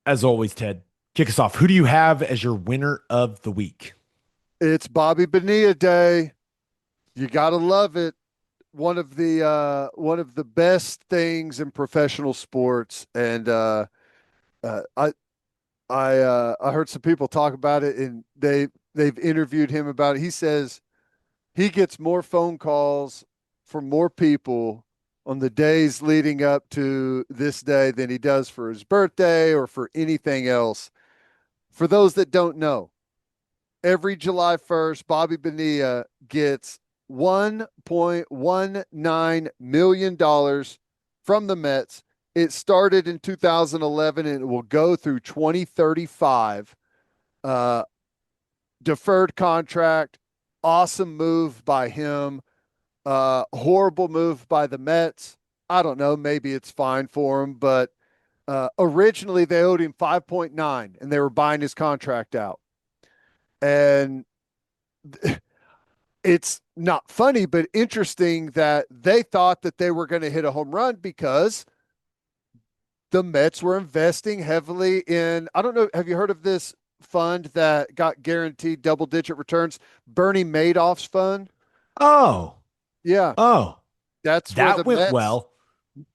As always, Ted, kick us off. Who do you have as your winner of the week? It's Bobby Bonilla Day. You got to love it. One of the best things in professional sports, and I I heard some people talk about it, and they've interviewed him about it. He says he gets more phone calls from more people on the days leading up to this day than he does for his birthday or for anything else. For those that don't know, every July 1st, Bobby Bonilla gets $1.19 million from the Mets. It started in 2011 and it will go through 2035. Uh, Deferred contract, awesome move by him. Horrible move by the Mets. I don't know. Maybe it's fine for him, but originally they owed him 5.9 and they were buying his contract out. And it's not funny, but interesting that they thought that they were going to hit a home run because the Mets were investing heavily in, I don't know, have you heard of this fund that got guaranteed double digit returns? Bernie Madoff's fund. Oh, Yeah, oh, that's where that went well.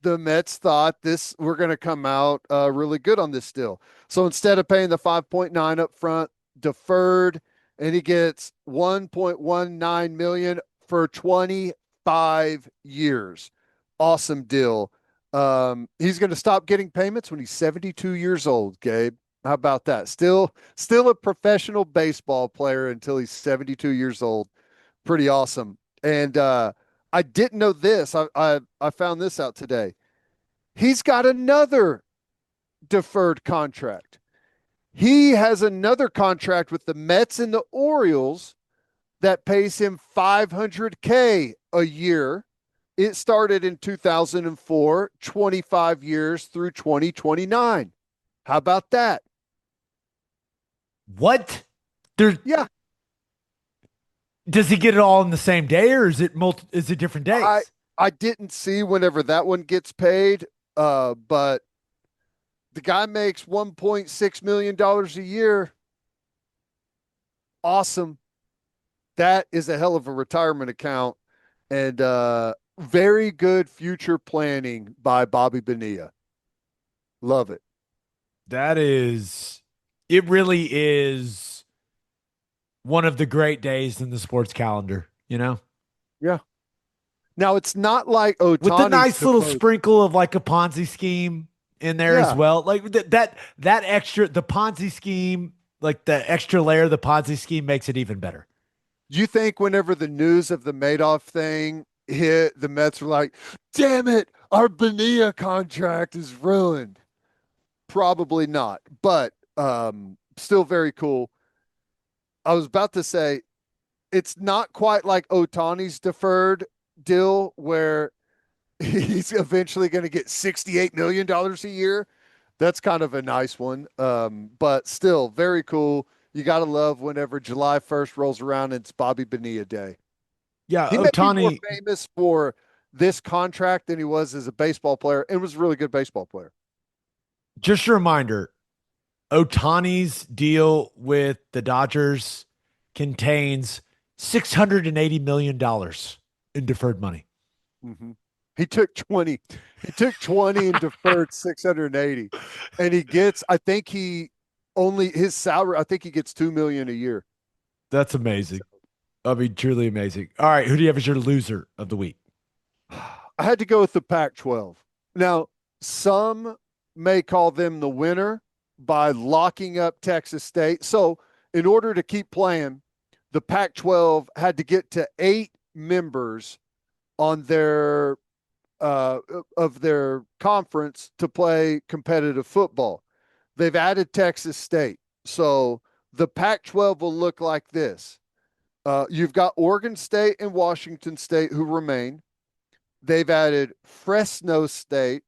the Mets thought this we're going to come out really good on this deal. So instead of paying the 5.9 up front, deferred, and he gets 1.19 million for 25 years. Awesome deal. He's going to stop getting payments when he's 72 years old, Gabe. How about that? Still a professional baseball player until he's 72 years old. Pretty awesome. And I didn't know this. I found this out today. He's got another deferred contract. He has another contract with the Mets and the Orioles that pays him 500K a year. It started in 2004, 25 years through 2029. How about that? What? There Yeah, does he get it all in the same day, or is it is it different I days? I didn't see whenever that one gets paid, but the guy makes $1.6 million a year. Awesome. That is a hell of a retirement account and very good future planning by Bobby Bonilla. Love it. That is, it really is one of the great days in the sports calendar, you know? Yeah. Now it's not like With the Otani's nice little supposed. sprinkle of like a Ponzi scheme in there as Yeah. well. Like that extra the Ponzi scheme, like the extra layer of the Ponzi scheme makes it even better. You think whenever the news of the Madoff thing hit, the Mets were like, damn it, our Bonilla contract is ruined. Probably not, but still very cool. I was about to say it's not quite like Otani's deferred deal where he's eventually going to get $68 million a year. That's kind of a nice one. But still very cool. You got to love whenever July 1st rolls around and it's Bobby Bonilla Day. Yeah, He may be more Otani, famous for this contract than he was as a baseball player and was a really good baseball player. just a reminder, Otani's deal with the Dodgers contains $680 million in deferred money. Mm-hmm. He took 20. He took 20 and deferred 680. And he gets, I think he only his salary, I think he gets 2 million a year. That's amazing. I mean, truly amazing. All right, who do you have as your loser of the week? I had to go with the Pac-12. Now, some may call them the winner by locking up Texas State. So, in order to keep playing, the Pac-12 had to get to 8 members on their of their conference to play competitive football. They've added Texas State. So the Pac 12 will look like this. You've got Oregon State and Washington State who remain. They've added Fresno State,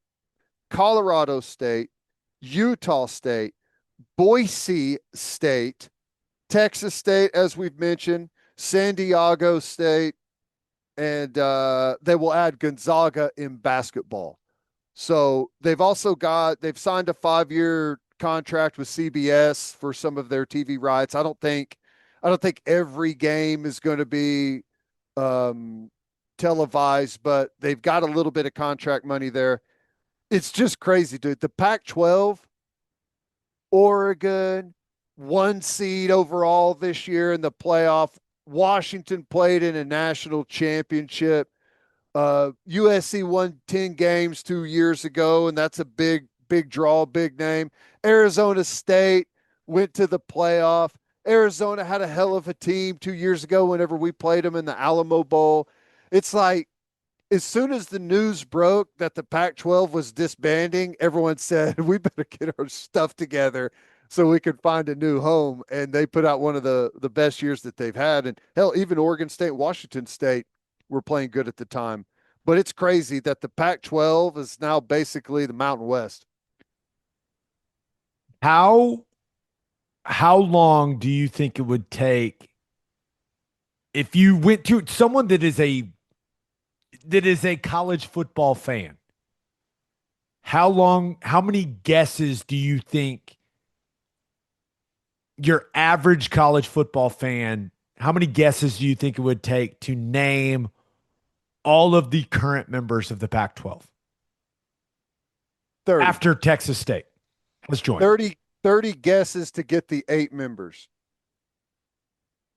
Colorado State, Utah State, Boise State, Texas State, as we've mentioned, San Diego State, and they will add Gonzaga in basketball. So they've signed a 5-year contract with CBS for some of their TV rights. I don't think every game is going to be um, televised, but they've got a little bit of contract money there. It's just crazy, dude. The Pac-12, Oregon, 1 seed overall this year in the playoff. Washington played in a national championship. USC won 10 games 2 years ago, and that's a big draw, big name. Arizona State went to the playoff, Arizona had a hell of a team 2 years ago whenever we played them in the Alamo Bowl. It's like as soon as the news broke that the Pac 12 was disbanding, everyone said, we better get our stuff together so we could find a new home. And they put out one of the best years that they've had. And hell, even Oregon State, Washington State were playing good at the time. But it's crazy that the Pac 12 is now basically the Mountain West. How how long do you think it would take if you went to someone that is a college football fan? How many guesses do you think your average college football fan, how many guesses do you think it would take to name all of the current members of the Pac 12 30. after Texas State has joined? 30 guesses to get the 8 members.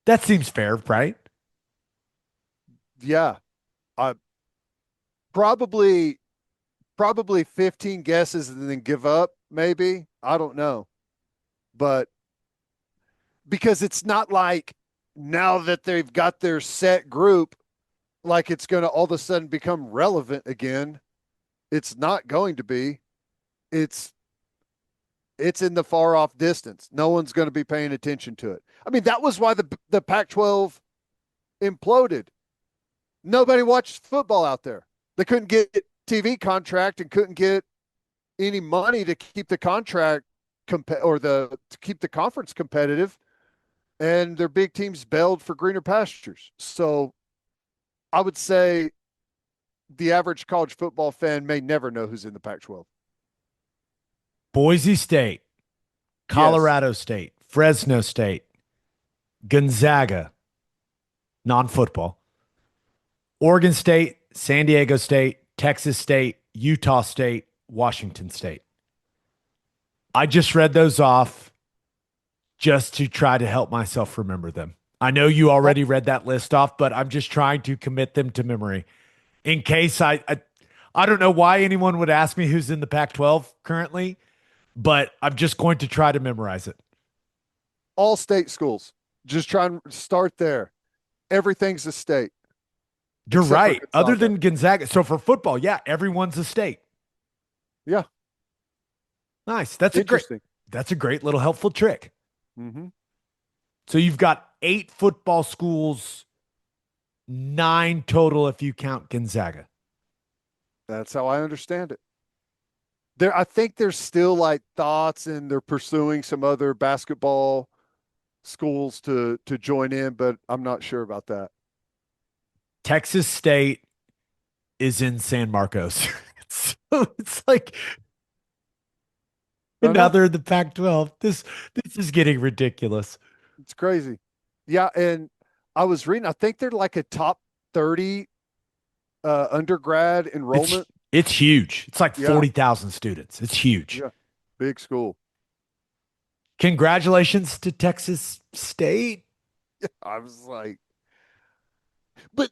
That seems fair, right? Yeah. I probably 15 guesses and then give up, maybe. I don't know. But because it's not like now that they've got their set group, like it's going to all of a sudden become relevant again. It's not going to be. It's in the far off distance. No one's going to be paying attention to it. I mean, that was why the Pac-12 imploded. Nobody watched football out there. They couldn't get TV contract and couldn't get any money to keep the contract to keep the conference competitive, and their big teams bailed for greener pastures. So I would say the average college football fan may never know who's in the Pac-12. Boise State, Colorado State, Fresno State, Gonzaga, non-football, Oregon State, San Diego State, Texas State, Utah State, Washington State. I just read those off just to try to help myself remember them. I know you already read that list off, but I'm just trying to commit them to memory in case I don't know why anyone would ask me who's in the Pac-12 currently, but I'm just going to try to memorize it. All state schools. Just try and start there. Everything's a state. You're right. Other than Gonzaga. So for football, yeah, everyone's a state. Yeah. Nice. That's a great little helpful trick. Mm-hmm. So you've got 8 football schools, 9 total if you count Gonzaga. That's how I understand it. I think there's still like thoughts and they're pursuing some other basketball schools to join in, but I'm not sure about that. Texas State is in San Marcos. So it's like another in the Pac-12. This is getting ridiculous. It's crazy. Yeah, and I was reading, I think they're like a top 30 undergrad enrollment. It's huge. It's like 40,000 students. It's huge. Yeah, big school. Congratulations to Texas State. I was like, but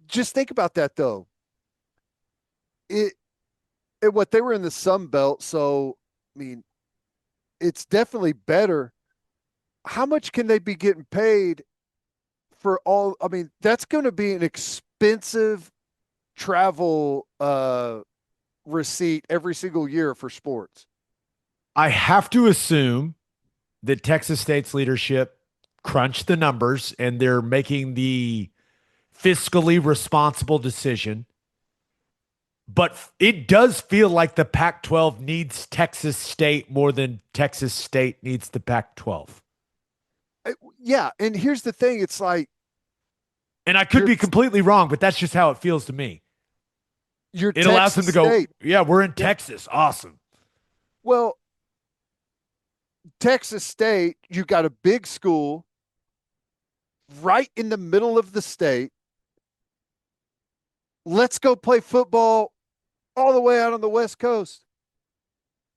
just think about that though. What they were in the Sun Belt, so I mean, it's definitely better. How much can they be getting paid for all? I mean, that's going to be an expensive travel receipt every single year for sports. I have to assume that Texas State's leadership crunched the numbers and they're making the fiscally responsible decision. But it does feel like the Pac-12 needs Texas State more than Texas State needs the Pac-12. Yeah, and here's the thing. It's like, and I could be completely wrong, but that's just how it feels to me. It allows them to go, yeah, we're in Texas. Awesome. Well, Texas State, you got a big school right in the middle of the state. Let's go play football all the way out on the West Coast.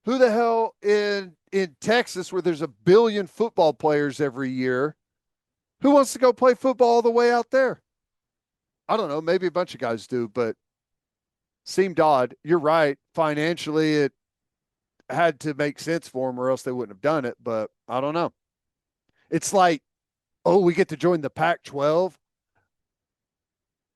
Who the hell in Texas, where there's 1 billion football players every year, who wants to go play football all the way out there? I don't know. Maybe a bunch of guys do, but seemed odd. You're right. Financially, it had to make sense for them or else they wouldn't have done it, but I don't know. It's like, oh, we get to join the Pac-12.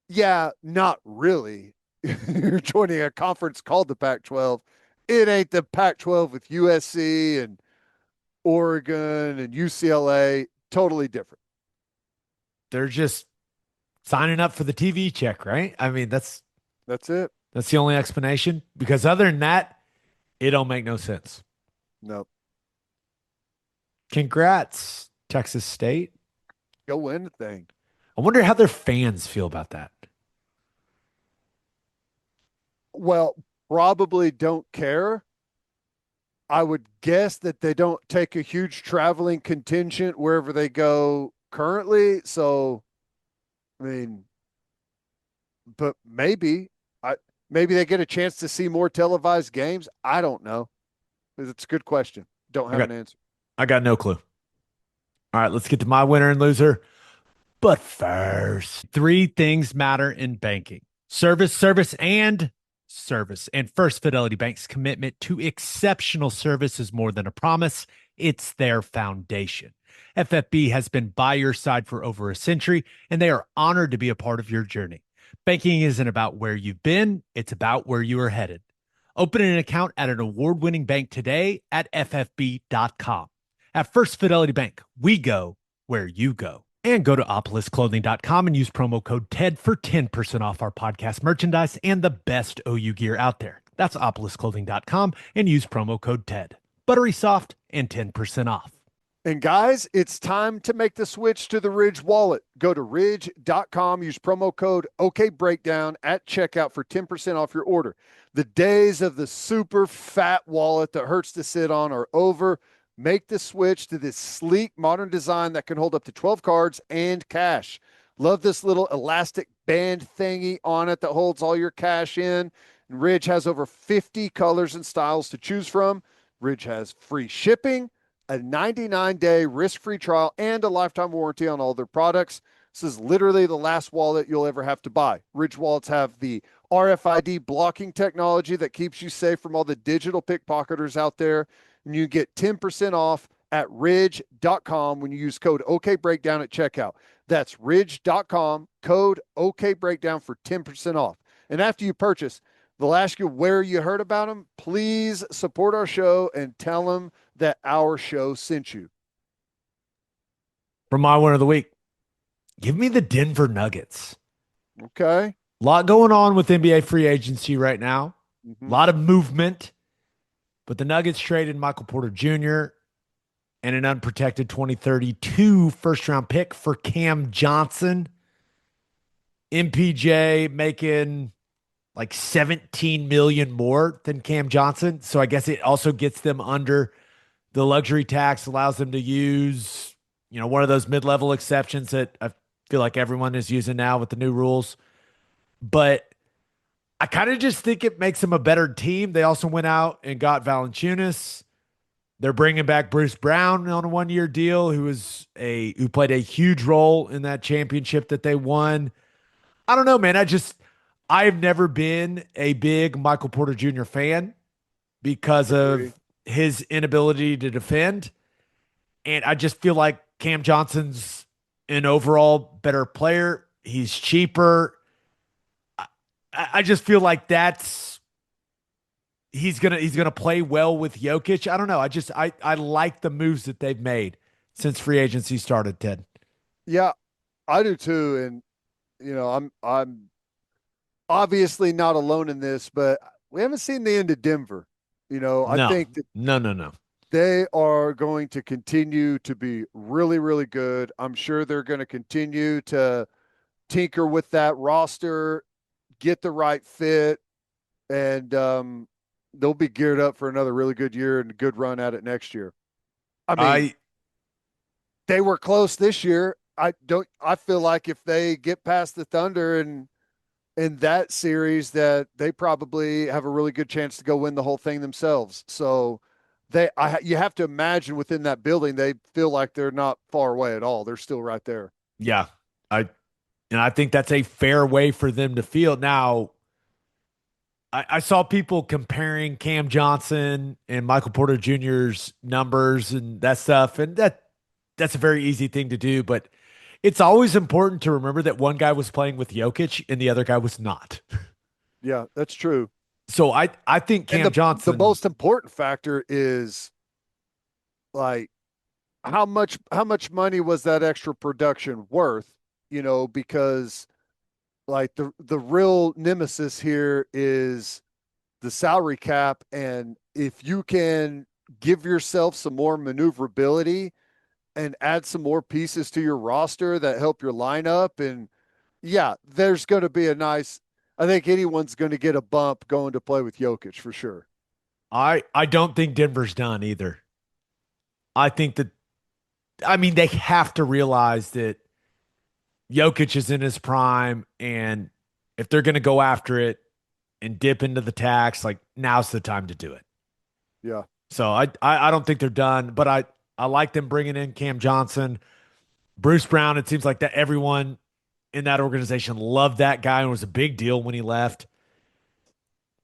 Yeah, not really. You're joining a conference called the Pac-12. It ain't the Pac-12 with USC and Oregon and UCLA. Totally different. They're just signing up for the TV check, right? I mean, That's it. that's the only explanation. Because other than that, it don't make no sense. Nope. Congrats, Texas State. Go win the thing. I wonder how their fans feel about that. Well, probably don't care. I would guess that they don't take a huge traveling contingent wherever they go currently. So, I mean, but maybe they get a chance to see more televised games. I don't know. It's a good question. Don't I have got an answer. I got no clue. All right, let's get to my winner and loser. But first, three things matter in banking: service, service, and service. And First Fidelity Bank's commitment to exceptional service is more than a promise, it's their foundation. FFB has been by your side for over a century, and they are honored to be a part of your journey. Banking isn't about where you've been, it's about where you are headed. Open an account at an award winning bank today at ffb.com. At First Fidelity Bank, we go where you go. And go to opolisclothing.com and use promo code TED for 10% off our podcast merchandise and the best OU gear out there. That's opolisclothing.com and use promo code TED. Buttery soft and 10% off. And guys, it's time to make the switch to the Ridge wallet. Go to ridge.com, use promo code OKBreakdown at checkout for 10% off your order. The days of the super fat wallet that hurts to sit on are over. Make the switch to this sleek modern design that can hold up to 12 cards and cash. Love this little elastic band thingy on it that holds all your cash in. And Ridge has over 50 colors and styles to choose from. Ridge has free shipping, a 99-day risk-free trial, and a lifetime warranty on all their products. This is literally the last wallet you'll ever have to buy. Ridge wallets have the RFID blocking technology that keeps you safe from all the digital pickpocketers out there. And you get 10% off at ridge.com when you use code OKBreakdown at checkout. That's ridge.com, code OKBreakdown for 10% off. And after you purchase, they'll ask you where you heard about them. Please support our show and tell them that our show sent you. For my winner of the week, give me the Denver Nuggets. Okay. A lot going on with NBA free agency right now. A lot of movement. But the Nuggets traded Michael Porter Jr. and an unprotected 2032 first-round pick for Cam Johnson. MPJ making like 17 million more than Cam Johnson. So I guess it also gets them under the luxury tax, allows them to use, one of those mid-level exceptions that I feel like everyone is using now with the new rules. But I kind of just think it makes them a better team. They also went out and got Valanciunas. They're bringing back Bruce Brown on a one-year deal, who played a huge role in that championship that they won. I don't know, man. I've never been a big Michael Porter Jr. fan because of his inability to defend. And I just feel like Cam Johnson's an overall better player. He's cheaper. I just feel like he's gonna play well with Jokic. I don't know. I like the moves that they've made since free agency started, Ted. Yeah, I do too. And I'm obviously not alone in this, but we haven't seen the end of Denver. I think that no. they are going to continue to be really, really good. I'm sure they're going to continue to tinker with that roster, get the right fit, and they'll be geared up for another really good year and a good run at it next year. I mean, they were close this year. I feel like if they get past the Thunder and in that series, that they probably have a really good chance to go win the whole thing themselves. So you have to imagine within that building, they feel like they're not far away at all. They're still right there. Yeah. I think that's a fair way for them to feel. Now, I saw people comparing Cam Johnson and Michael Porter Jr.'s numbers and that stuff, and that's a very easy thing to do, but it's always important to remember that one guy was playing with Jokic and the other guy was not. Yeah, that's true. So I think And Cam the Johnson, most important factor is like how much money was that extra production worth? Because like the real nemesis here is the salary cap, and if you can give yourself some more maneuverability and add some more pieces to your roster that help your lineup, and yeah, there's going to be a nice. I think anyone's going to get a bump going to play with Jokic for sure. I don't think Denver's done either. I think that I mean they have to realize that Jokic is in his prime, and if they're going to go after it and dip into the tax, like now's the time to do it. Yeah, So I don't think they're done, but I like them bringing in Cam Johnson, Bruce Brown. It seems like that everyone in that organization loved that guy and was a big deal when he left.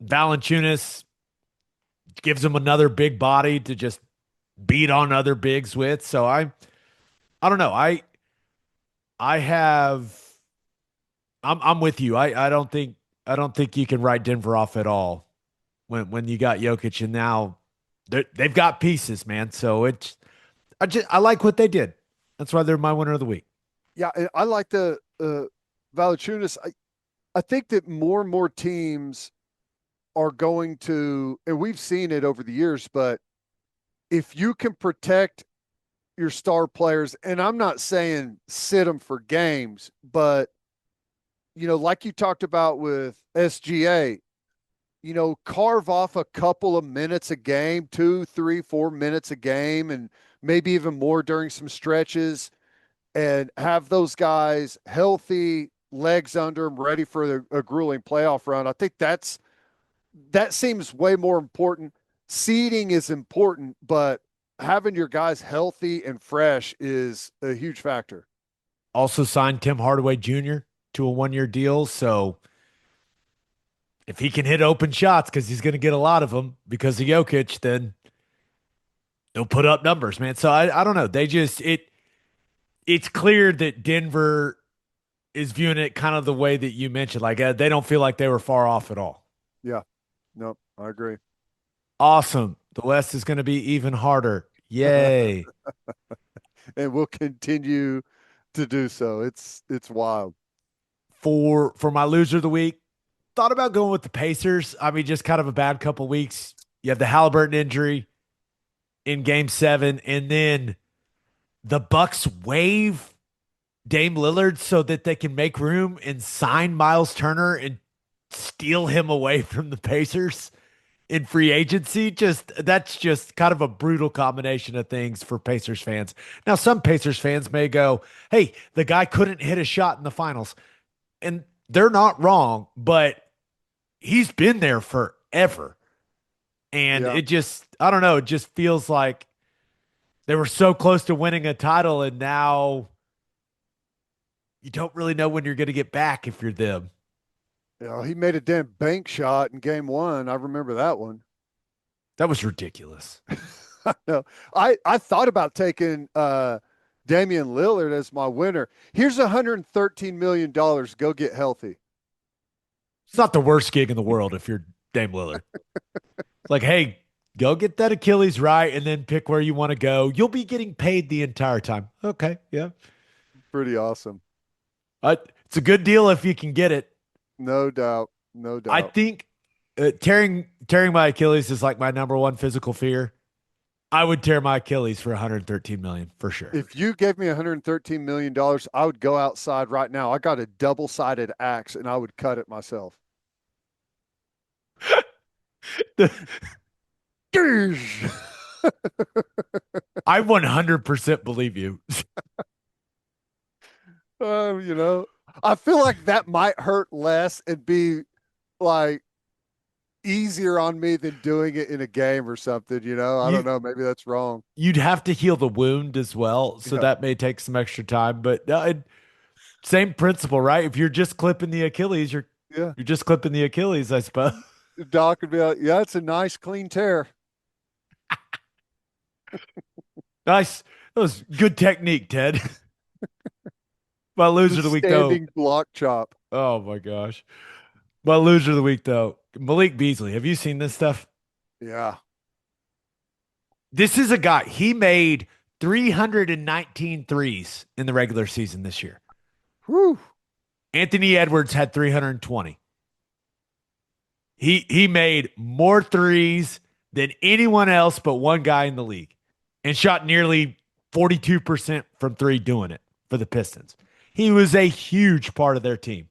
Valanciunas gives him another big body to just beat on other bigs with. So I don't know. I have I'm with you. I don't think you can write Denver off at all when you got Jokic and now they've got pieces, man. So it's I like what they did. That's why they're my winner of the week. yeah, and I like the Valanciunas. I think that more and more teams are going to, and we've seen it over the years, but if you can protect your star players, and I'm not saying sit them for games, but like you talked about with SGA, carve off a couple of minutes a game, 2, 3, 4 minutes a game, and maybe even more during some stretches, and have those guys healthy, legs under them, ready for a grueling playoff run. I think that seems way more important. Seeding is important, but having your guys healthy and fresh is a huge factor. Also signed Tim Hardaway Jr. to a 1 year deal. So if he can hit open shots, because he's going to get a lot of them because of Jokic, then they'll put up numbers, man. So I don't know. It's clear that Denver is viewing it kind of the way that you mentioned. Like they don't feel like they were far off at all. Yeah. No, I agree. Awesome. The West is going to be even harder. Yay. And we'll continue to do so. It's wild. For my loser of the week, thought about going with the Pacers. I mean, just kind of a bad couple weeks. You have the Halliburton injury in game 7, and then the Bucks waive Dame Lillard so that they can make room and sign Miles Turner and steal him away from the Pacers in free agency. Just that's just kind of a brutal combination of things for Pacers fans. Now, some Pacers fans may go, "Hey, the guy couldn't hit a shot in the finals." And they're not wrong, but he's been there forever. And Yeah. it just, I don't know, it just feels like they were so close to winning a title, and now you don't really know when you're going to get back if you're them. He made a damn bank shot in game 1. I remember that one. That was ridiculous. No, I thought about taking Damian Lillard as my winner. Here's $113 million. Go get healthy. It's not the worst gig in the world if you're Dame Lillard. Like, hey, go get that Achilles right and then pick where you want to go. You'll be getting paid the entire time. Okay. Yeah. Pretty awesome. It's a good deal if you can get it. No doubt. No I doubt. think tearing my Achilles is like my number one physical fear. I would tear my Achilles for 113 million for sure. If you gave me $113 million, I would go outside right now. I got a double-sided axe and I would cut it myself. I 100% believe you. You know, I feel like that might hurt less and be like easier on me than doing it in a game or something. I don't You know. Maybe that's wrong. you'd have to heal the wound as well, so Yeah. that may take some extra time. But same principle, right? If you're just clipping the Achilles, Yeah. you're just clipping the Achilles, I suppose. The doc would be like, yeah, it's a nice clean tear. Nice. That was good technique, Ted. My The loser of the week, though. standing block chop. Oh my gosh. My loser of the week, though. Malik Beasley. Have you seen this stuff? Yeah. This is a guy. He made 319 threes in the regular season this year. Whew. Anthony Edwards had 320. He made more threes than anyone else but one guy in the league and shot nearly 42% from three doing it for the Pistons. He was a huge part of their team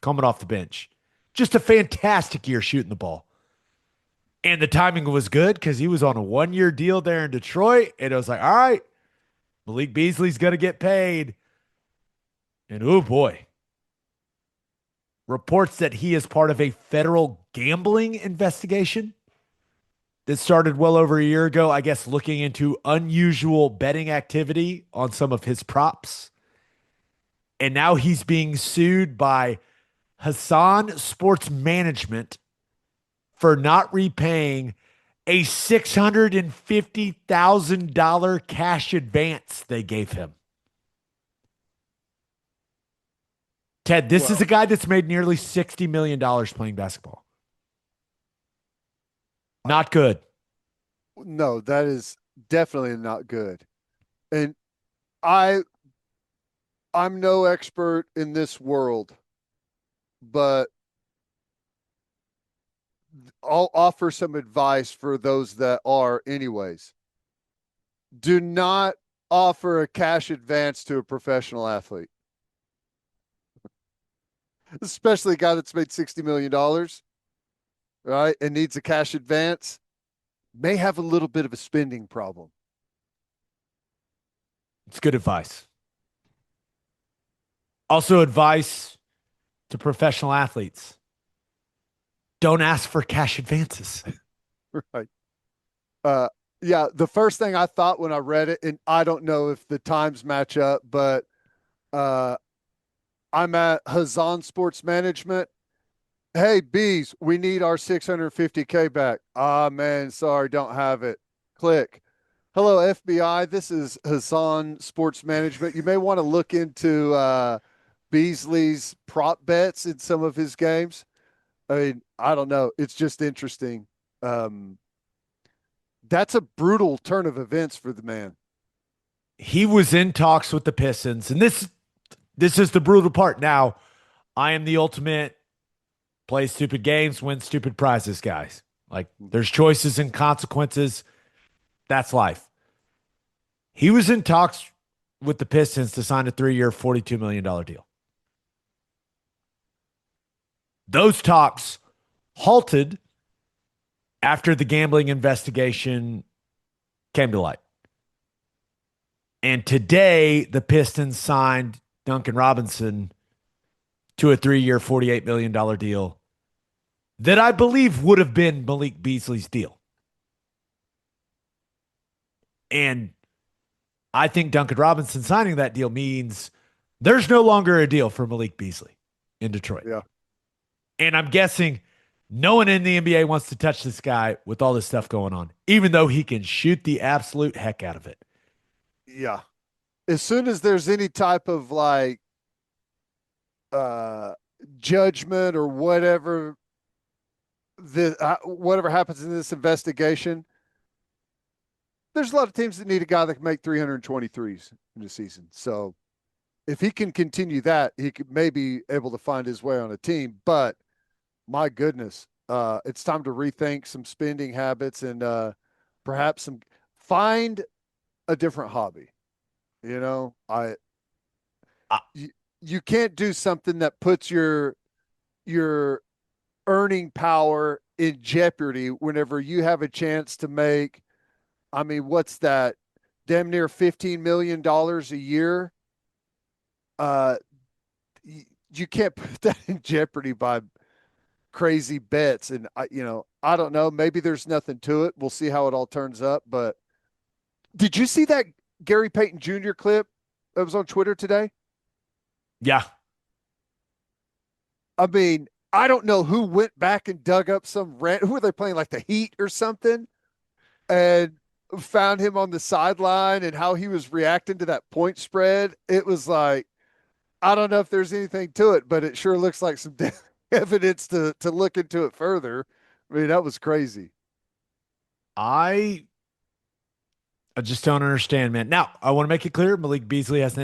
coming off the bench. Just a fantastic year shooting the ball. And the timing was good because he was on a 1 year deal there in Detroit. And it was like, all right, Malik Beasley's going to get paid. And oh boy, reports that he is part of a federal gambling investigation that started well over a year ago, I guess, looking into unusual betting activity on some of his props. And now he's being sued by Hassan Sports Management for not repaying a $650,000 cash advance they gave him. Ted, this is a Well, guy that's made nearly $60 million playing basketball. Not good. no, that is definitely not good. And I I'm no expert in this world, but I'll offer some advice for those that are anyways. Do not offer a cash advance to a professional athlete, especially a guy that's made $60 million, right? And needs a cash advance, may have a little bit of a spending problem. It's good advice. Also, advice to professional athletes: don't ask for cash advances. Right. Uh, yeah, the first thing I thought when I read it, and I don't know if the times match up, but uh, I'm at Hazan Sports Management. Hey, Bees, we need our 650K back. Ah, man, sorry, don't have it. Click. Hello, FBI. This is Hazan Sports Management. You may want to look into Beasley's prop bets in some of his games. I mean, I don't know. It's just interesting. Um, that's a brutal turn of events for the man. He was in talks with the Pistons, and this is the brutal part. Now, I am the ultimate play stupid games, win stupid prizes, guys. Like there's choices and consequences. That's life. He was in talks with the Pistons to sign a 3 year, $42 million deal. Those talks halted after the gambling investigation came to light. And today, the Pistons signed Duncan Robinson to a 3 year, $48 million deal that I believe would have been Malik Beasley's deal. And I think Duncan Robinson signing that deal means there's no longer a deal for Malik Beasley in Detroit. Yeah. And I'm guessing no one in the NBA wants to touch this guy with all this stuff going on, even though he can shoot the absolute heck out of it. Yeah. As soon as there's any type of like uh judgment or whatever happens in this investigation, there's a lot of teams that need a guy that can make 323s in the season. So if he can continue that, he could maybe able to find his way on a team. But my goodness, it's time to rethink some spending habits and perhaps find a different hobby. You know, Uh, you can't do something that puts your earning power in jeopardy whenever you have a chance to make, I mean, what's that? Damn near $15 million a year. Uh, you can't put that in jeopardy by crazy bets. And I don't know. Maybe there's nothing to it. We'll see how it all turns up. But did you see that Gary Payton Jr. clip that was on Twitter today? yeah. I mean, I don't know who went back and dug up some rant. Who were they playing, like the Heat or something? And found him on the sideline and how he was reacting to that point spread, it was like, I don't know if there's anything to it, but it sure looks like some evidence to look into it further. I mean, that was crazy. I just don't understand, man. Now, I want to make it clear, Malik Beasley has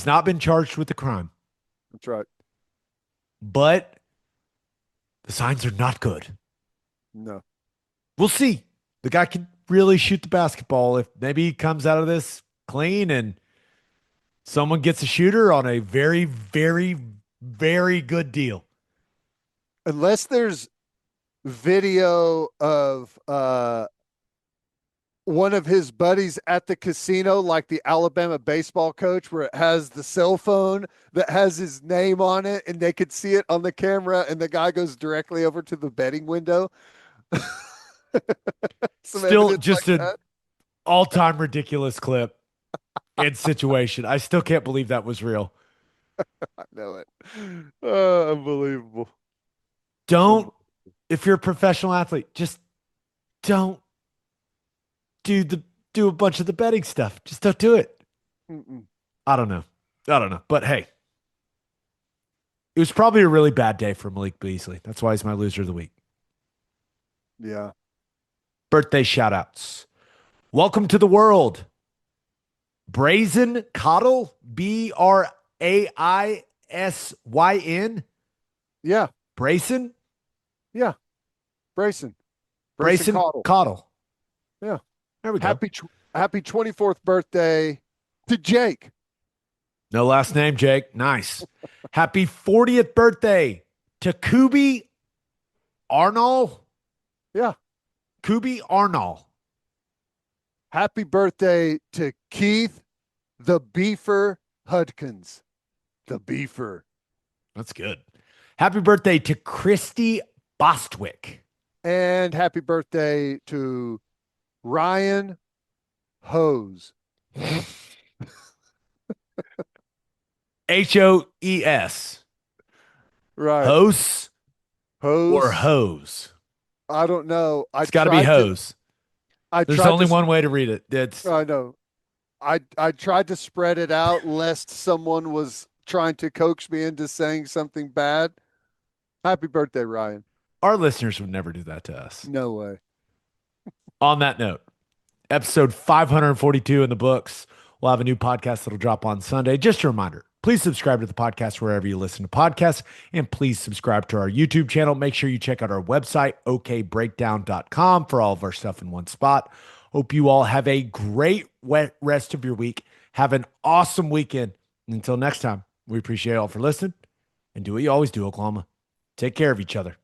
not been charged with the crime, That's right. but the signs are not good. No. We'll see. The guy can really shoot the basketball if maybe he comes out of this clean and someone gets a shooter on a very, very, very good deal. Unless there's video of one of his buddies at the casino, like the Alabama baseball coach, where it has the cell phone that has his name on it and they could see it on the camera and the guy goes directly over to the betting window. Still just like an all-time ridiculous clip and situation. I still can't believe that was real. I know it. Unbelievable. Don't, if you're a professional athlete, just don't do a bunch of the betting stuff. Just don't do it. Mm-mm. I don't know. But hey, it was probably a really bad day for Malik Beasley. That's why he's my loser of the week. Yeah. Birthday shout outs. Welcome to the world. Brazen Coddle, Braisyn. Yeah. Brayson? Yeah. Brayson Coddle. Yeah. There we go. Happy 24th birthday to Jake. No last name, Jake. Nice. Happy 40th birthday to Kubi Arnold. Yeah. Kubi Arnold. Happy birthday to Keith the Beefer Hudkins. The Beefer. That's good. Happy birthday to Christy Bostwick. And happy birthday to Ryan Hose. Hoes. Right. Hose Hose or hose? I don't know. It's got to be hose. There's only one way to read it. I know. I tried to spread it out lest someone was trying to coax me into saying something bad. Happy birthday, Ryan. Our listeners would never do that to us. No way. On that note, episode 542 in the books. We'll have a new podcast that'll drop on Sunday. Just a reminder, please subscribe to the podcast wherever you listen to podcasts, and please subscribe to our YouTube channel. Make sure you check out our website, okbreakdown.com, for all of our stuff in one spot. Hope you all have a great rest of your week. Have an awesome weekend. Until next time, we appreciate you all for listening, and do what you always do, Oklahoma. Take care of each other.